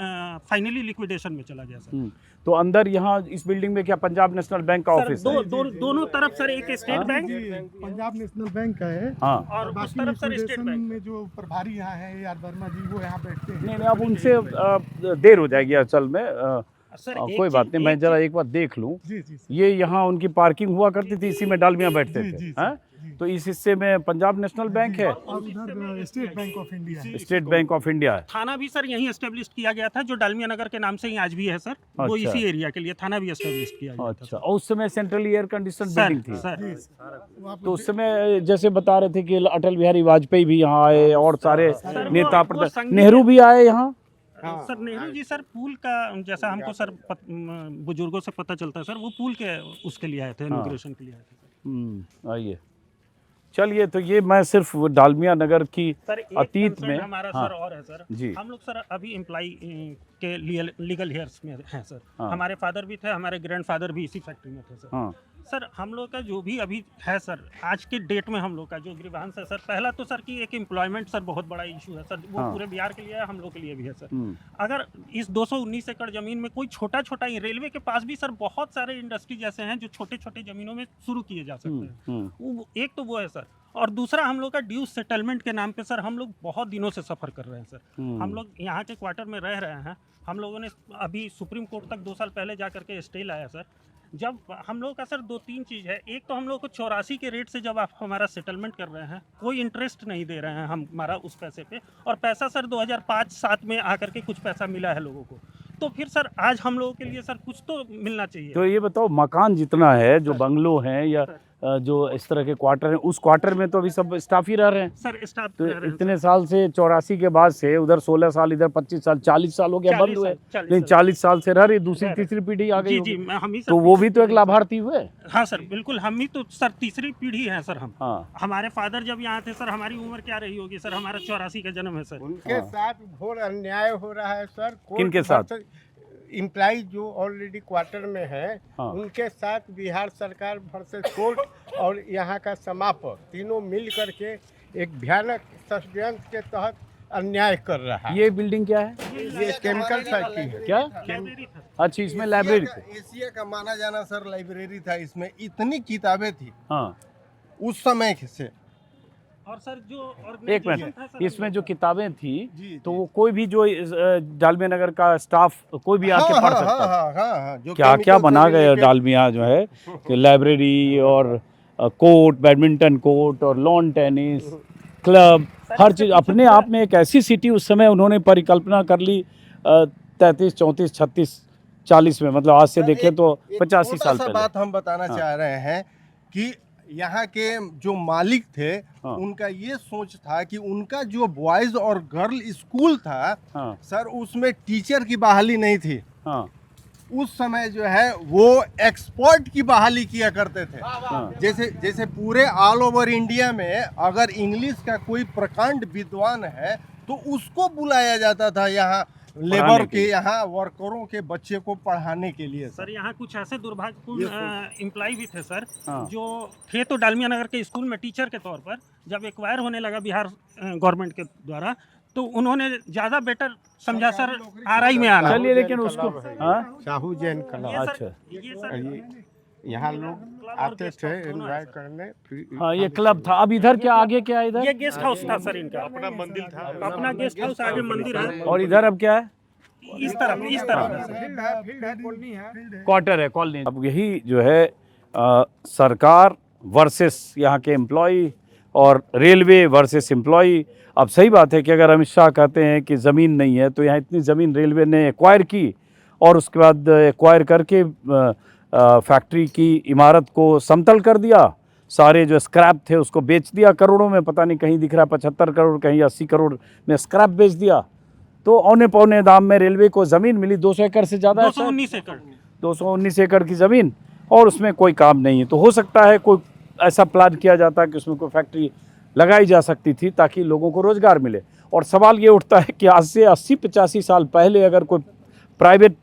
फाइनली लिक्विडेशन में चला गया सर। तो अंदर यहाँ इस बिल्डिंग में क्या पंजाब नेशनल बैंक का सर ऑफिस है? दोनों तरफ सर एक state bank Punjab national bank का है। हाँ। और उस बाकी तरफ सर स्टेट लिक्विडेशन बैंक। में जो प्रभारी यहाँ है यार वर्मा जी, वो यहाँ बैठते हैं। नहीं अब उनसे देर हो जाएगी असल में। सर कोई बात नहीं, मैं जरा एक बार देख लूँ। जी जी ये यहाँ उनकी पार्किंग हुआ करती थी, इसी में डालमिया बैठते जी, थे। जी, हाँ? जी। तो इस हिस्से में पंजाब नेशनल बैंक है, और उधर स्टेट बैंक ऑफ इंडिया है। स्टेट बैंक ऑफ इंडिया है। थाना भी सर यहीं एस्टेब्लिश किया गया था, जो डालमिया नगर के नाम से ही आज भी है सर। वो अच्छा। इसी एरिया के लिए थाना भी एस्टेब्लिश किया गया था अच्छा, और उस समय central air condition sir. Building थी। सर तो उस समय जैसे बता रहे थे कि अटल बिहारी वाजपेयी भी यहाँ आए और सारे नेता नेहरू भी आए यहाँ। सर नेहरू जी सर पुल का, जैसा हमको सर बुजुर्गों से पता चलता है सर, वो पुल के उसके लिए आए थे, इनॉग्रेशन के लिए आए थे। आइए चलिए, तो ये मैं सिर्फ डालमिया नगर की सर एक अतीत concern में हमारा हाँ, सर और है सर। जी। हम लोग सर अभी एम्प्लॉय के लिए लीगल हेयर्स में हैं सर। हाँ। हमारे फादर भी थे, हमारे ग्रैंडफादर भी इसी फैक्ट्री में थे सर। हाँ। सर हम लोग का जो भी अभी है सर, आज के डेट में हम लोग का जो ग्रीवांस है सर, पहला तो सर कि एक एम्प्लॉयमेंट सर बहुत बड़ा इशू है सर, वो हाँ। पूरे बिहार के लिए है, हम लोग के लिए भी है सर। हम्म, अगर इस 219 एकड़ जमीन में कोई छोटा छोटा ही, रेलवे के पास भी सर बहुत सारे इंडस्ट्री जैसे हैं जो छोटे छोटे जमीनों में शुरू किए जा सकते हैं। एक तो वो है सर, और दूसरा हम लोग का ड्यूज सेटलमेंट के नाम पे सर हम लोग बहुत दिनों से सफ़र कर रहे हैं सर। हम लोग यहाँ के क्वार्टर में रह रहे हैं। हम लोगों ने अभी सुप्रीम कोर्ट तक 2 साल पहले जा करके स्टे लाया सर। जब हम लोग का सर 2-3 चीज़ है। एक तो हम लोग को 84 के रेट से जब आप हमारा सेटलमेंट कर रहे हैं, कोई इंटरेस्ट नहीं दे रहे हैं हम हमारा उस पैसे पे, और पैसा सर 2005-7 में आकर के कुछ पैसा मिला है लोगों को। तो फिर सर आज हम लोगों के लिए सर कुछ तो मिलना चाहिए। तो ये बताओ, मकान जितना है, जो बंगलो हैं या जो इस तरह के क्वार्टर हैं, उस क्वार्टर में तो अभी सब स्टाफ ही रह रहे हैं। सर स्टाफ तो इतने साल से 84 के बाद से उधर 16 साल, इधर 25 साल, 40 साल हो गया बंद हुए, लेकिन 40 साल से रह रही, दूसरी तीसरी पीढ़ी आ गई जी होगी। जी, हम ही सर तो वो भी तो एक लाभार्थी हुए। हाँ सर बिल्कुल, हम ही तो सर तीसरी पीढ़ी है सर हम। हाँ। हमारे फादर जब यहाँ थे सर, हमारी उम्र क्या रही होगी सर, हमारा 84 का जन्म है सर। उनके साथ घोर अन्याय हो रहा है सर। किनके साथ? इम्प्लाई जो ऑलरेडी क्वार्टर में है, हाँ। उनके साथ बिहार सरकार वर्सेस कोर्ट और यहाँ का समापन तीनों मिल करके एक भयानक षड्यंत्र के तहत अन्याय कर रहा है। ये बिल्डिंग क्या है? ये केमिकल फैक्ट्री है। क्या? लाइब्रेरी था। अच्छा, इसमें लाइब्रेरी थी। एशिया का माना जाना सर लाइब्रेरी था। इसमें इतनी किताबें थी हाँ। उस समय से। और सर जो एक organization था मिनट, सर, इसमें जो किताबें थी, जी, तो वो कोई भी जो डालमिया नगर का स्टाफ कोई भी आके पढ़ सकता था। जो क्या क्या chemical बना से गया related- डालमिया जो है कि लाइब्रेरी और कोर्ट, बैडमिंटन कोर्ट और लॉन टेनिस क्लब, हर चीज़ अपने आप में एक ऐसी सिटी उस समय उन्होंने परिकल्पना कर ली 33, 34, 36, 40 में, मतलब आज से देखें तो एक 85 छोटा साल सा पहले। बात हम बताना हाँ। चाह रहे हैं कि यहाँ के जो मालिक थे, हाँ। उनका ये सोच था कि उनका जो बॉयज और गर्ल स्कूल था हाँ। सर, उसमें टीचर की बहाली नहीं थी। हाँ। उस समय जो है वो एक्सपर्ट की बहाली किया करते थे। हाँ। जैसे पूरे ऑल ओवर इंडिया में अगर इंग्लिश का कोई प्रकांड विद्वान है तो उसको बुलाया जाता था यहाँ लेबर के, यहाँ वर्करों के बच्चे को पढ़ाने के लिए। सर यहाँ कुछ ऐसे दुर्भाग्यपूर्ण एम्प्लॉय भी थे सर, हाँ। जो थे तो डालमिया नगर के स्कूल में टीचर के तौर पर, जब एक्वायर होने लगा बिहार गवर्नमेंट के द्वारा, तो उन्होंने ज़्यादा बेटर समझा सर RI में आना। चलिए, लेकिन उसको हाँ? साहू जैन क्लब। ये सर- अच्छा। ये सर यहाँ लोग आते थे एंजॉय करने। हाँ, ये क्लब था। अब इधर क्या, आगे क्या है ये इधर? गेस्ट हाउस था सर इनका, अपना मंदिर था। अपना गेस्ट हाउस, आगे मंदिर है, और इधर अब क्या है? इस तरफ फील्ड है, कॉलोनी है। क्वार्टर है, कॉलोनी। अब यही जो है सरकार वर्सेस यहाँ के एम्प्लॉय और रेलवे वर्सेस एम्प्लॉय। अब सही बात है कि अगर अमित शाह कहते हैं कि ज़मीन नहीं है, तो यहाँ इतनी ज़मीन रेलवे ने एक्वायर की और उसके बाद एक्वायर करके फैक्ट्री की इमारत को समतल कर दिया, सारे जो स्क्रैप थे उसको बेच दिया करोड़ों में, पता नहीं कहीं दिख रहा है 75 करोड़, कहीं 80 करोड़ में स्क्रैप बेच दिया। तो औने पौने दाम में रेलवे को ज़मीन मिली, 200 एकड़ से ज़्यादा, 219 एकड़ 219 एकड़ की ज़मीन, और उसमें कोई काम नहीं है। तो हो सकता है कोई ऐसा प्लान किया जाता है कि उसमें कोई फैक्ट्री लगाई जा सकती थी ताकि लोगों को रोज़गार मिले। और सवाल ये उठता है कि आज से 80-85 साल पहले अगर कोई प्राइवेट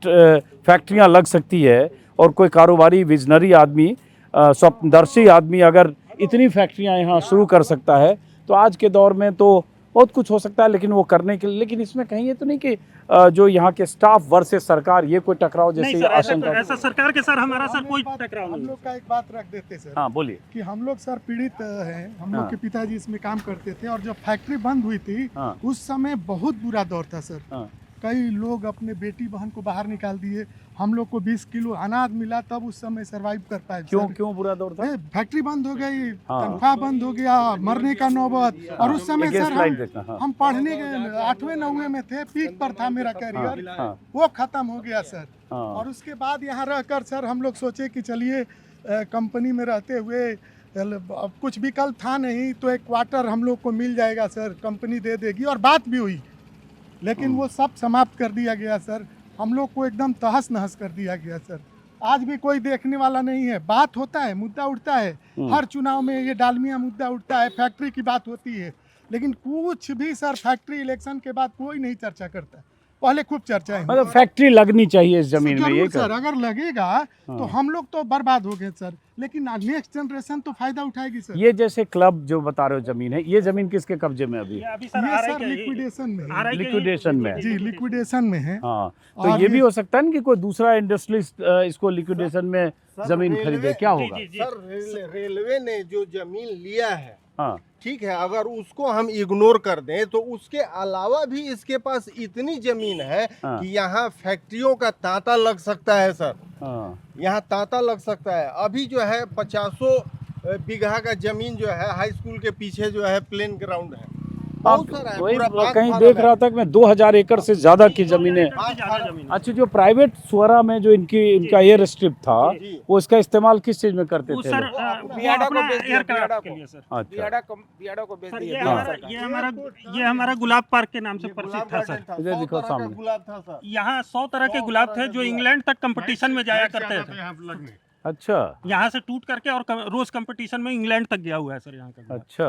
फैक्ट्रियाँ लग सकती है और कोई कारोबारी विजनरी आदमी, स्वप्नदर्शी आदमी अगर इतनी फैक्ट्रियाँ यहाँ शुरू कर सकता है, तो आज के दौर में तो बहुत कुछ हो सकता है। लेकिन वो करने के लिए, लेकिन इसमें कहीं ये तो नहीं कि जो यहाँ के स्टाफ वर्सेस सरकार, ये कोई टकराव नहीं जैसे सर, आशंका। ऐसा सरकार के सर हमारा सर कोई टकराव हम नहीं। लोग का एक बात रख देते सर, हाँ बोलिए। कि हम लोग सर पीड़ित हैं, हम हाँ। लोग के पिताजी इसमें काम करते थे, और जब फैक्ट्री बंद हुई थी हाँ। उस समय बहुत बुरा दौर था सर। हाँ। कई लोग अपने बेटी बहन को बाहर निकाल दिए, हम लोग को 20 किलो अनाज मिला, तब उस समय सरवाइव कर पाए। क्यों बुरा दौर था? फैक्ट्री बंद हो गई, हाँ। तनख्वाह बंद हो गया, मरने का नौबत। और उस समय ये सर slide देखना, हाँ। हम पढ़ने के 8वें 9वें में थे, पीक पर था मेरा करियर, हाँ। वो खत्म हो गया सर। हाँ। और उसके बाद यहाँ रहकर सर हम लोग सोचे कि चलिए कंपनी में रहते हुए अब कुछ विकल्प था नहीं, तो एक क्वार्टर हम लोग को मिल जाएगा सर, कंपनी दे देगी, और बात भी हुई। लेकिन वो सब समाप्त कर दिया गया सर, हम लोग को एकदम तहस नहस कर दिया गया सर। आज भी कोई देखने वाला नहीं है। बात होता है, मुद्दा उठता है, हर चुनाव में ये डालमिया मुद्दा उठता है, फैक्ट्री की बात होती है, लेकिन कुछ भी सर फैक्ट्री इलेक्शन के बाद कोई नहीं चर्चा करता। पहले खूब चर्चा है, मतलब फैक्ट्री लगनी चाहिए इस जमीन में, ये जरूर सर, अगर लगेगा तो हम लोग तो बर्बाद हो गए सर, लेकिन नेक्स्ट जनरेशन तो फायदा उठाएगी सर। ये जैसे क्लब जो बता रहे हो जमीन है, ये जमीन किसके कब्जे में अभी? ये अभी सर ये सर लिक्विडेशन में है। लिक्विडेशन में। जी, लिक्विडेशन में है। हाँ, तो और ये भी हो सकता है ना कि कोई दूसरा इंडस्ट्रियलिस्ट इसको लिक्विडेशन में जमीन रेलवे- खरीदे, क्या होगा? सर रेलवे ने जो जमीन लिया है, हाँ। ठीक है, अगर उसको हम इग्नोर कर दें तो उसके अलावा भी इसके पास इतनी जमीन है हाँ। कि यहाँ फैक्ट्रियों का तांता लग सकता है सर। हाँ। यहाँ तांता लग सकता है। अभी जो है 50 बीघा का जमीन जो है हाई स्कूल के पीछे जो है प्लेन ग्राउंड है, बहुत सारा है, वही पूरा बाग कहीं फार्म देख है। रहा था कि मैं 2000 एकड़ से ज्यादा की जमीनें। ज्यादा जमीन। अच्छा, जो प्राइवेट सुअरा में जो इनका एयर स्ट्रिप था, वो इसका इस्तेमाल किस चीज में करते वो थे सर लोग? बियाडा को बेच दिया, एयरक्राफ्ट बियाडा के को। लिए सर। अच्छा, बियाडा को बेच सर दिया। ये हमारा गुलाब पार्क के नाम से प्रसिद्ध था सर। इधर दिखाओ सामने। गुलाब था सर। यहाँ 100 तरह के गुलाब थे जो इंग्लैंड तक कंपटीशन में जाया करते थे। यहाँ पे लगने अच्छा यहाँ से टूट करके और रोज कंपटीशन में इंग्लैंड तक गया हुआ है सर यहाँ का गुलाब। अच्छा।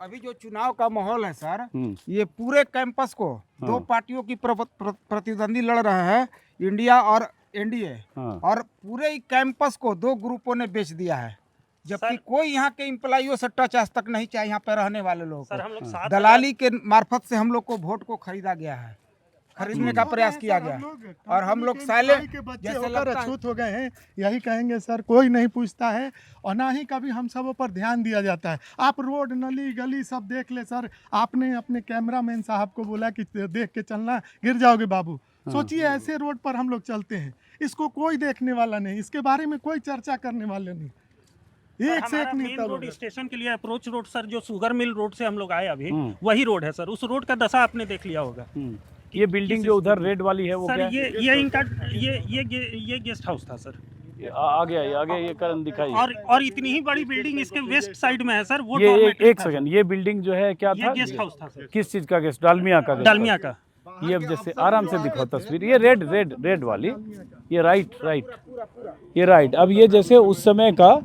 अभी जो चुनाव का माहौल है सर, हम्म। ये पूरे कैंपस को दो हाँ। पार्टियों की प्रतिद्वंदी लड़ रहे हैं, इंडिया और एनडीए, हाँ। और पूरे ही कैंपस को दो ग्रुपों ने बेच दिया है, जबकि कोई यहाँ के एम्प्लॉइयों से टच आज तक नहीं चाहे यहाँ पे रहने वाले लोगों सर हम को। लोग 7 दलाली के मार्फत से हम लोग को वोट को खरीदा गया है, खरीदने का प्रयास किया गया, और हम लोग साइलेंट के बच्चे जैसे होकर लगता है। अछूत हो गए हैं, यही कहेंगे सर। कोई नहीं पूछता है, और ना ही कभी हम सबों पर ध्यान दिया जाता है। आप रोड नली गली सब देख ले सर, आपने अपने कैमरामैन साहब को बोला कि देख के चलना, गिर जाओगे बाबू। सोचिए ऐसे रोड पर हम लोग चलते हैं, इसको कोई देखने वाला नहीं, इसके बारे में कोई चर्चा करने वाले नहीं। एक से एक मेन नेता रोड लोग। स्टेशन के लिए अप्रोच रोड सर, जो शुगर मिल रोड से हम लोग आए अभी, वही रोड है सर। उस रोड का दशा आपने देख लिया होगा। ये बिल्डिंग जो उधर रेड वाली है वो सर क्या? ये इनका ये गेस्ट हाउस था सर। आ गया ये करण दिखाई। और इतनी ही बड़ी बिल्डिंग इसके वेस्ट साइड में है सर। वो ये dormitory एक था सेकंड, ये बिल्डिंग जो है क्या ये था? गेस्ट हाउस था सर। किस चीज का गेस्ट? डालमिया का गेस्ट डालमिया का। ये अब जैसे आराम से दिखाओ तस्वीर, ये रेड वाली, ये राइट, ये राइट। अब ये जैसे उस समय का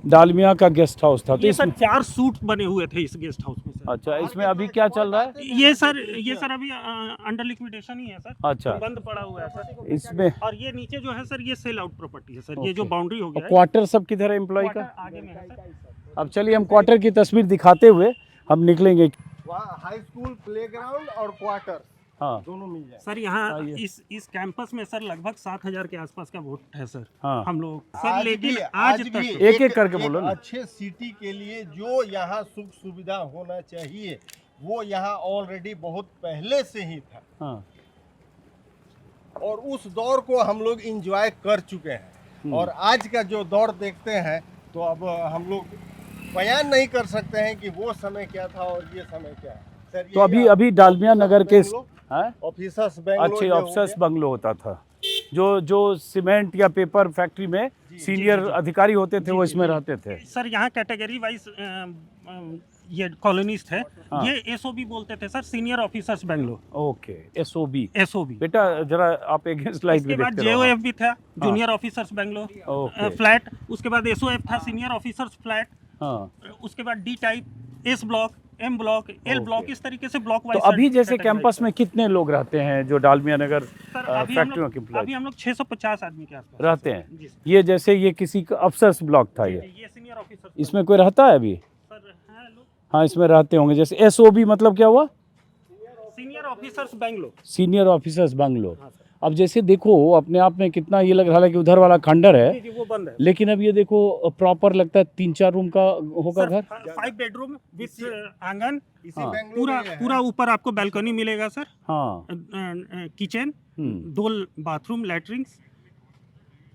डालमिया का गेस्ट हाउस था, तो ये सर इसमें 4 सूट बने हुए थे इस गेस्ट हाउस में सर। अच्छा, इसमें अभी क्या चल रहा है? ये सर अभी अंडर लिक्विडेशन ही है सर। अच्छा, बंद पड़ा हुआ है सर इसमें और ये नीचे जो है सर, ये सेल आउट प्रॉपर्टी है सर। ये जो बाउंड्री हो गया है, क्वार्टर सब किधर है एम्प्लॉय का? आगे में है सर। अब चलिए हम क्वार्टर की तस्वीर दिखाते हुए हम निकलेंगे। वहाँ हाई स्कूल प्लेग्राउंड और क्वार्टर हाँ दोनों मिल जाए। सर यहाँ आइए। इस कैंपस में सर लगभग 7000 के आसपास का वोट है सर। हाँ। हम लोग सर, लेकिन आज आज तक भी एक-एक करके बोलो ना। अच्छे सिटी के लिए जो यहाँ सुख सुविधा होना चाहिए वो यहाँ ऑलरेडी बहुत पहले से ही था, हाँ। और उस दौर को हम लोग इंजॉय कर चुके हैं। और आज का जो दौर देखते हैं तो अब हम लोग बयान नहीं कर सकते हैं कि वो समय क्या था और ये समय क्या है सर। तो अभी डालमिया नगर के ऑफिसर्स अच्छे ऑफिसर्स बंगलो होता था। जो सीमेंट या पेपर फैक्ट्री में सीनियर अधिकारी होते थे वो इसमें रहते थे। सर यहाँ कैटेगरी वाइज ये कॉलोनिस्ट है। ये एसओबी बोलते थे sir, senior officers Bangalore. Okay, SOB. SOB बेटा जरा आप एक स्लाइड उसके भी बाद देखते रहो। जेओएफ भी था, junior officers Bangalore okay. Flat. उसके बाद एसओएफ था, सीनियर ऑफिसर्स फ्लैट। हाँ, उसके बाद D type, S block, M block, L block, इस तरीके से ब्लॉक तो वाइज। अभी जैसे कैंपस में कितने लोग रहते हैं जो डालमिया नगर फैक्ट्रियों के अभी हम लोग 650 आदमी के आसपास रहते हैं? जी सर। ये जैसे ये किसी का अफसर्स ब्लॉक था ये सीनियर ऑफिसर्स इसमें कोई रहता है अभी? सर हैं लोग, हाँ, इसमें रहते होंगे। जैसे एसओबी मतलब क्या हुआ? Senior officers Bangalore. Senior officers bungalow. अब जैसे देखो अपने आप में कितना ये लग रहा है कि उधर वाला खंडर है, जी वो बंद है लेकिन अब ये देखो प्रॉपर लगता है 3-4 रूम का होगा घर। 5 बेडरूम विथ आंगन, हाँ। पूरा ऊपर आपको बालकनी मिलेगा सर। हाँ, किचन, 2 बाथरूम, लैट्रिन्स,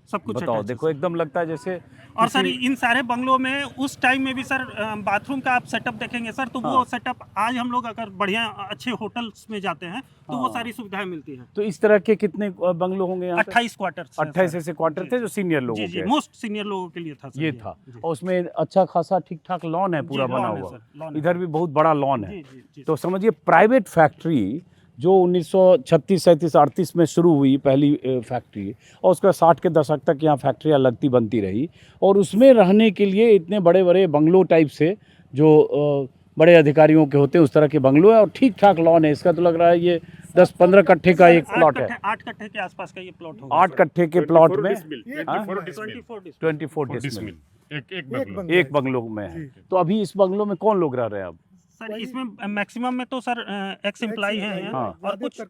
सब कुछ बताओ attached है देखो सर। एकदम लगता है जैसे और सर इन सारे बंगलों में उस टाइम में भी सर बाथरूम का आप सेटअप देखेंगे सर, तो वो सेटअप आज हम लोग अगर बढ़िया अच्छे होटल्स में जाते हैं तो वो सारी सुविधाएं मिलती हैं। तो इस तरह के कितने बंगलो होंगे यहाँ पे? 28 क्वार्टर। 28 ऐसे क्वार्टर थे जो सीनियर लोगों जी के। मोस्ट सीनियर लोगों के लिए था सर ये था, और उसमें अच्छा खासा ठीक ठाक लॉन है पूरा जी, बना लॉन है हुआ। सर, लॉन है। इधर भी बहुत बड़ा लॉन है। जी तो समझिए प्राइवेट फैक्ट्री जो 1936, 37, 38 में शुरू हुई पहली फैक्ट्री, और उसके 60 के दशक तक यहाँ फैक्ट्रियाँ लगती बनती रही, और उसमें रहने के लिए इतने बड़े बड़े बंगलो टाइप से जो बड़े अधिकारियों के होते हैं उस तरह के बंगलो है, और ठीक ठाक लॉन है। इसका तो लग रहा है ये 10-15 कट्ठे का एक प्लॉट है। 8 कट्ठे के आसपास का ये प्लॉट होगा। 8 कट्ठे के प्लॉट में 24 डिसमिल एक बंगलो। एक बंगलो में है। तो अभी इस बंगलो में कौन लोग रह रहे हैं अब? सर इसमें मैक्सिमम में तो सर एक्स एम्प्लॉय हैं, हाँ। और कुछ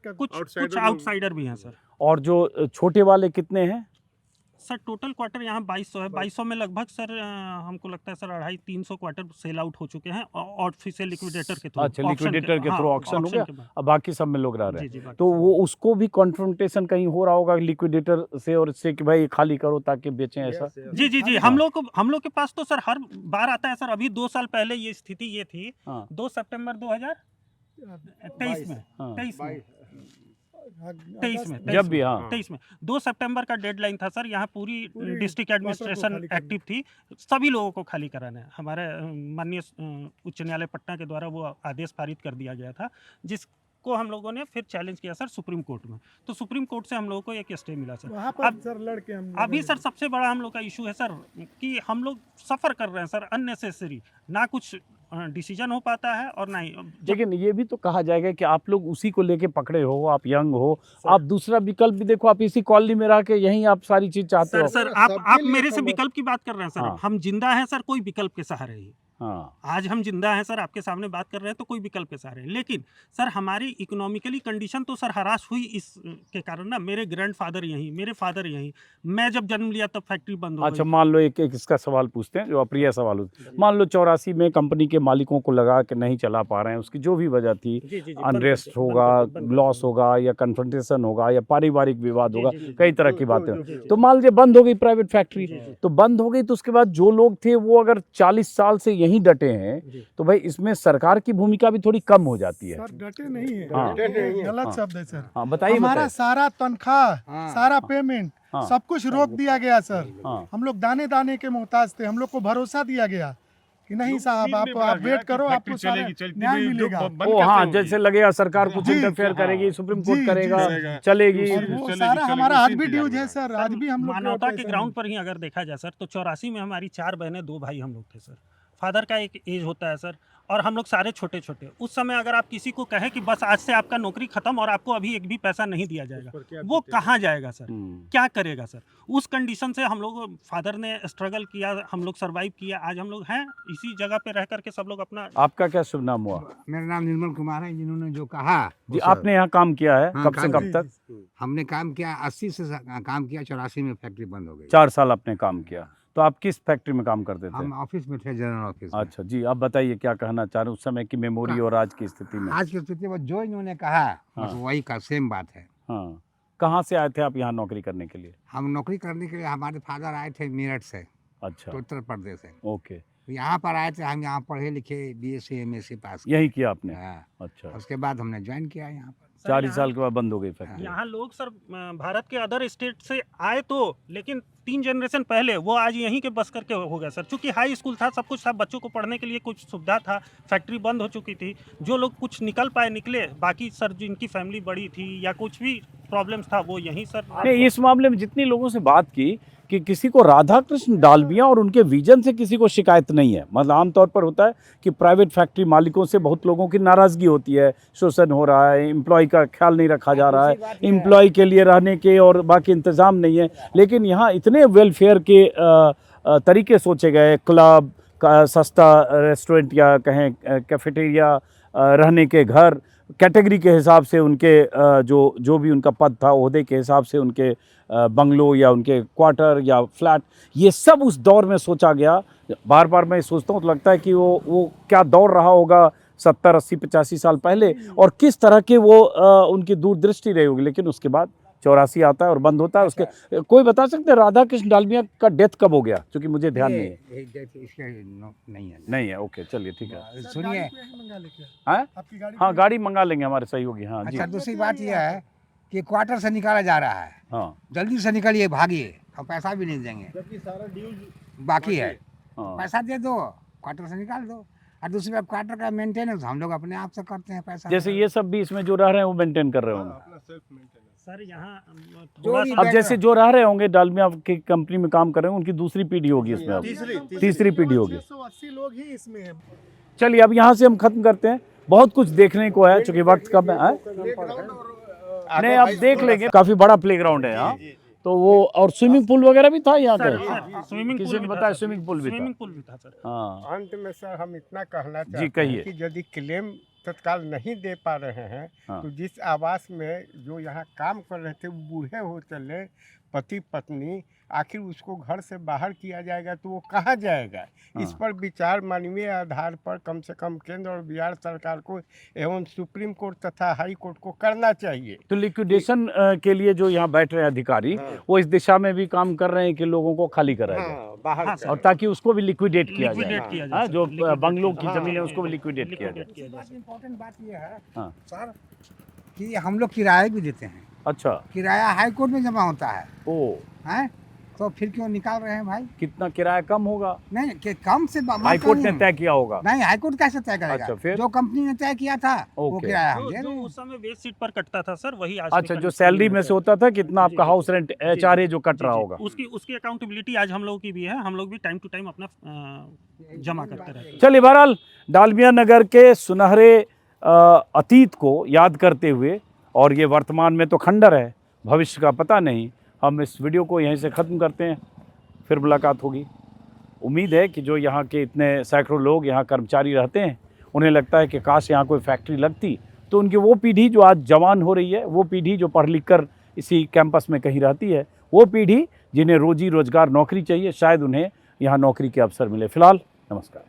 आउटसाइडर भी हैं सर। और जो छोटे वाले कितने हैं? सर टोटल क्वार्टर यहाँ 2200 है। 2200 में लगभग सर हमको लगता है सर 250-300 क्वार्टर सेल आउट हो चुके हैं ऑफिशियल लिक्विडेटर के थ्रू। अच्छा, लिक्विडेटर के थ्रू ऑक्शन हो गया, के बाद। अब बाकी सब में लोग रह रहे जी, हैं। बाकी तो वो उसको भी कॉन्फ्रंटेशन कहीं हो रहा होगा लिक्विडेटर से और इससे कि भाई खाली करो ताकि बेचें ऐसा? जी हम लोग के पास तो सर हर बार आता है सर। अभी 2 साल पहले ये स्थिति ये थी। हाँ। 2 सितंबर 2023 में हाँ। 23 में जब भी, हाँ 23 में 2 सितंबर का डेडलाइन था सर। यहाँ पूरी डिस्ट्रिक्ट एडमिनिस्ट्रेशन खाली करना। एक्टिव थी, सभी लोगों को खाली कराना है। हमारे माननीय उच्च न्यायालय पटना के द्वारा वो आदेश पारित कर दिया गया था, जिसको हम लोगों ने फिर चैलेंज किया सर सुप्रीम कोर्ट में। तो सुप्रीम कोर्ट से हम लोगों को एक स्टे मिला सर। वहाँ पर सर लड़के हम अभी सर सबसे बड़ा हम लोग का इशू है सर कि हम लोग सफ़र कर रहे हैं सर अननेसेसरी, ना कुछ डिसीजन हो पाता है और ना ही लेकिन ये भी तो कहा जाएगा कि आप लोग उसी को लेके पकड़े हो, आप यंग हो, आप दूसरा विकल्प भी देखो, आप इसी कॉलोनी में रह के यहीं आप सारी चीज चाहते हो। सर आप मेरे से विकल्प की बात कर रहे हैं सर। हाँ। हम जिंदा हैं सर, कोई विकल्प के सहारे ही। हाँ, आज हम जिंदा हैं सर, आपके सामने बात कर रहे हैं तो कोई विकल्प के सहारे। लेकिन सर हमारी इकोनॉमिकली कंडीशन तो सर हरास हुई इस के कारण ना। मेरे ग्रैंडफादर यहीं, मेरे फादर यहीं, मैं जब जन्म लिया तब फैक्ट्री बंद हो अच्छा गई। मान लो एक इसका सवाल पूछते हैं जो अप्रिय सवाल होता है। मान लो 84 में कंपनी के मालिकों को लगा कि नहीं चला पा रहे हैं, उसकी जो भी वजह थी, अनरेस्ट होगा, लॉस होगा, या कन्फ्रंटेशन होगा, या पारिवारिक विवाद होगा, कई तरह की बातें। तो मान लीजिए बंद हो गई प्राइवेट फैक्ट्री, तो बंद हो गई, तो उसके बाद जो लोग थे वो अगर 40 साल से यहीं डटे हैं, तो भाई इसमें सरकार की भूमिका भी थोड़ी कम हो जाती है। सर डटे नहीं है, हाँ। गलत शब्द है सर। हाँ बताइए। हमारा सारा तनख्वाह, सारा पेमेंट, हाँ। सब कुछ रोक दिया गया सर। हाँ। हम लोग दाने दाने के मोहताज थे। हम लोग को भरोसा दिया गया कि नहीं साहब आप वेट करो, आपको सारा न्याय मिलेगा। ओ हाँ, जैसे लगेगा सरकार कुछ जी, इंटरफेयर करेगी, सुप्रीम कोर्ट जी, करेगा, जी, चलेगी। और वो सारा हमारा आज भी ड्यूज है सर। आज भी हम लोग मानवता के ग्राउंड पर ही अगर देखा जाए सर, तो 84 में हमारी 4 बहनें 2 भाई हम लोग थे सर। फादर का एक एज होता है सर, और हम लोग सारे छोटे छोटे। उस समय अगर आप किसी को कहें कि बस आज से आपका नौकरी खत्म और आपको अभी एक भी पैसा नहीं दिया जाएगा, वो कहाँ जाएगा सर? क्या करेगा सर? उस कंडीशन से हम लोग, फादर ने स्ट्रगल किया, हम लोग सर्वाइव किया। आज हम लोग हैं इसी जगह पे रह करके सब लोग अपना। आपका क्या शुभ नाम हुआ? मेरा नाम निर्मल कुमार है। जिन्होंने जो कहा जी, आपने यहाँ काम किया है हाँ, कब से कब तक? हमने काम किया 80 से काम किया। 84 में फैक्ट्री बंद हो गई। 4 साल आपने काम किया। तो आप किस फैक्ट्री में काम करते थे? हम ऑफिस में थे, जनरल ऑफिस में। अच्छा जी, आप बताइए क्या कहना चाह रहे हैं उस समय की मेमोरी और आज की स्थिति में? आज की स्थिति में जो इन्होंने कहा बस वही का सेम बात है। हाँ, कहाँ से आए थे आप यहाँ नौकरी करने के लिए? हम नौकरी करने के लिए, हमारे फादर आए थे मेरठ से, अच्छा, उत्तर प्रदेश से। ओके। यहाँ पर आए थे, हम यहाँ पढ़े लिखे, BSc MSc पास यही किया आपने? हाँ। अच्छा, उसके बाद हमने ज्वाइन किया यहाँ पर। 4 ही साल के बाद बंद हो गई फैक्ट्री। यहाँ लोग सर भारत के अदर स्टेट से आए तो, लेकिन 3 जनरेशन पहले वो आज यहीं के बस करके हो गया सर, क्योंकि हाई स्कूल था, सब कुछ था, बच्चों को पढ़ने के लिए कुछ सुविधा था, फैक्ट्री बंद हो चुकी थी, जो लोग कुछ निकल पाए निकले, बाकी सर जिनकी फैमिली बड़ी थी या कुछ भी प्रॉब्लम्स था वो यहीं सर। नहीं, इस मामले में जितनी लोगों से बात की कि किसी को राधा कृष्ण डालमिया और उनके विजन से किसी को शिकायत नहीं है। मतलब आमतौर पर होता है कि प्राइवेट फैक्ट्री मालिकों से बहुत लोगों की नाराज़गी होती है, शोषण हो रहा है, एम्प्लॉय का ख्याल नहीं रखा जा रहा है, एम्प्लॉय के लिए रहने के और बाकी इंतज़ाम नहीं है। लेकिन यहाँ इतने वेलफेयर के तरीके सोचे गए, क्लब का सस्ता रेस्टोरेंट या कहें कैफेटेरिया, रहने के घर, कैटेगरी के हिसाब से उनके जो भी उनका पद था, ओहदे के हिसाब से उनके बंगलो या उनके क्वार्टर या फ्लैट, ये सब उस दौर में सोचा गया। बार बार मैं सोचता हूँ तो लगता है कि वो क्या दौर रहा होगा 70, 80, 85 साल पहले, और किस तरह के वो उनकी दूरदृष्टि रही होगी। लेकिन उसके बाद 84 आता है और बंद होता है। उसके कोई बता सकते हैं राधा कृष्ण डालमिया का डेथ कब हो गया? क्योंकि मुझे ध्यान नहीं है। नहीं है, ओके, चलिए ठीक है। सुनिए, आपकी गाड़ी हाँ, गाड़ी मंगा लेंगे, हमारे सहयोगी। हाँ जी। अच्छा, दूसरी बात यह है कि क्वार्टर से निकाला जा रहा है, हाँ जल्दी से निकलिए, भागिए, हम पैसा भी नहीं देंगे, जबकि सारा ड्यूज बाकी है, हाँ। पैसा दे दो, क्वार्टर से निकाल दो। और दूसरी बात, क्वार्टर का मेंटेनेंस हम लोग अपने आप से करते हैं, पैसा जैसे ये सब भी इसमें जो रह रहे हैं वो मेंटेन कर रहे होंगे। अपना सेल्फ मेंटेनेंस। सर यहाँ जो थोड़ा भी सा अब जैसे जो रह रहे होंगे डालमिया की कंपनी में काम कर रहे हैं, उनकी दूसरी पीढ़ी होगी इसमें, अब तीसरी पीढ़ी होगी। 680 लोग ही इसमें हैं। चलिए अब यहाँ से हम खत्म करते हैं, बहुत कुछ देखने को है, चूंकि वक्त कम है। नहीं, अब देख लेंगे, काफी बड़ा प्लेग्राउंड है यहाँ तो वो, और स्विमिंग पूल वगैरह भी था यहाँ का। स्विमिंग किसी पूल ने भी बताया था, स्विमिंग पूल भी था। स्विमिंग पूल भी था सर। हाँ अंत में सर हम इतना कहना जी, चाहते कहिए। हैं कि यदि क्लेम तत्काल नहीं दे पा रहे हैं हाँ। तो जिस आवास में जो यहाँ काम कर रहे थे वो बूढ़े हो चले, पति पत्नी, आखिर उसको घर से बाहर किया जाएगा तो वो कहाँ जाएगा? इस हाँ। पर विचार मानवीय आधार पर कम से कम केंद्र और बिहार सरकार को एवं सुप्रीम कोर्ट तथा हाई कोर्ट को करना चाहिए। तो लिक्विडेशन के लिए जो यहाँ बैठ रहे हैं अधिकारी, वो इस दिशा में भी काम कर रहे हैं कि लोगों को खाली कराया जाए, बाहर हाँ, और ताकि उसको भी लिक्विडेट किया जाए। लिक्विडेट किया हाँ, जाए जो सर, लिक्विडेट बंगलों किया की जमीन है उसको भी लिक्विडेट किया जाए। किया जाए। इम्पोर्टेंट बात यह है हाँ। सर कि हम लोग किराया भी देते हैं, अच्छा, किराया हाई कोर्ट में जमा होता है, ओ, हैं? तो फिर क्यों निकाल रहे हैं भाई? कितना किराया कम होगा? नहीं कि कम से हाई कोर्ट ने तय किया होगा। नहीं, हाई कोर्ट कैसे तय करेगा? अच्छा, फिर? जो कंपनी ने तय किया था वो ओके। किराया हम जो दे जो रहे हैं। उस समय वेज सीट पर कटता था सर, वही आज भी अच्छा, जो कट- सैलरी में से होता था, कितना आपका जी, हाउस रेंट HRA जो कट रहा होगा। उसकी अकाउंटेबिलिटी आज हम लोगों की भी है, हम लोग भी टाइम टू टाइम अपना जमा करते रहते हैं। चलिए, बहरहाल डालमिया नगर के सुनहरे अतीत को याद करते हुए, और ये वर्तमान में तो खंडर है, भविष्य का पता नहीं, हम इस वीडियो को यहीं से ख़त्म करते हैं। फिर मुलाकात होगी। उम्मीद है कि जो यहाँ के इतने सैकड़ों लोग यहाँ कर्मचारी रहते हैं, उन्हें लगता है कि काश यहाँ कोई फैक्ट्री लगती, तो उनकी वो पीढ़ी जो आज जवान हो रही है, वो पीढ़ी जो पढ़ लिख कर इसी कैंपस में कहीं रहती है, वो पीढ़ी जिन्हें रोजी रोजगार नौकरी चाहिए, शायद उन्हें यहाँ नौकरी के अवसर मिले। फिलहाल नमस्कार।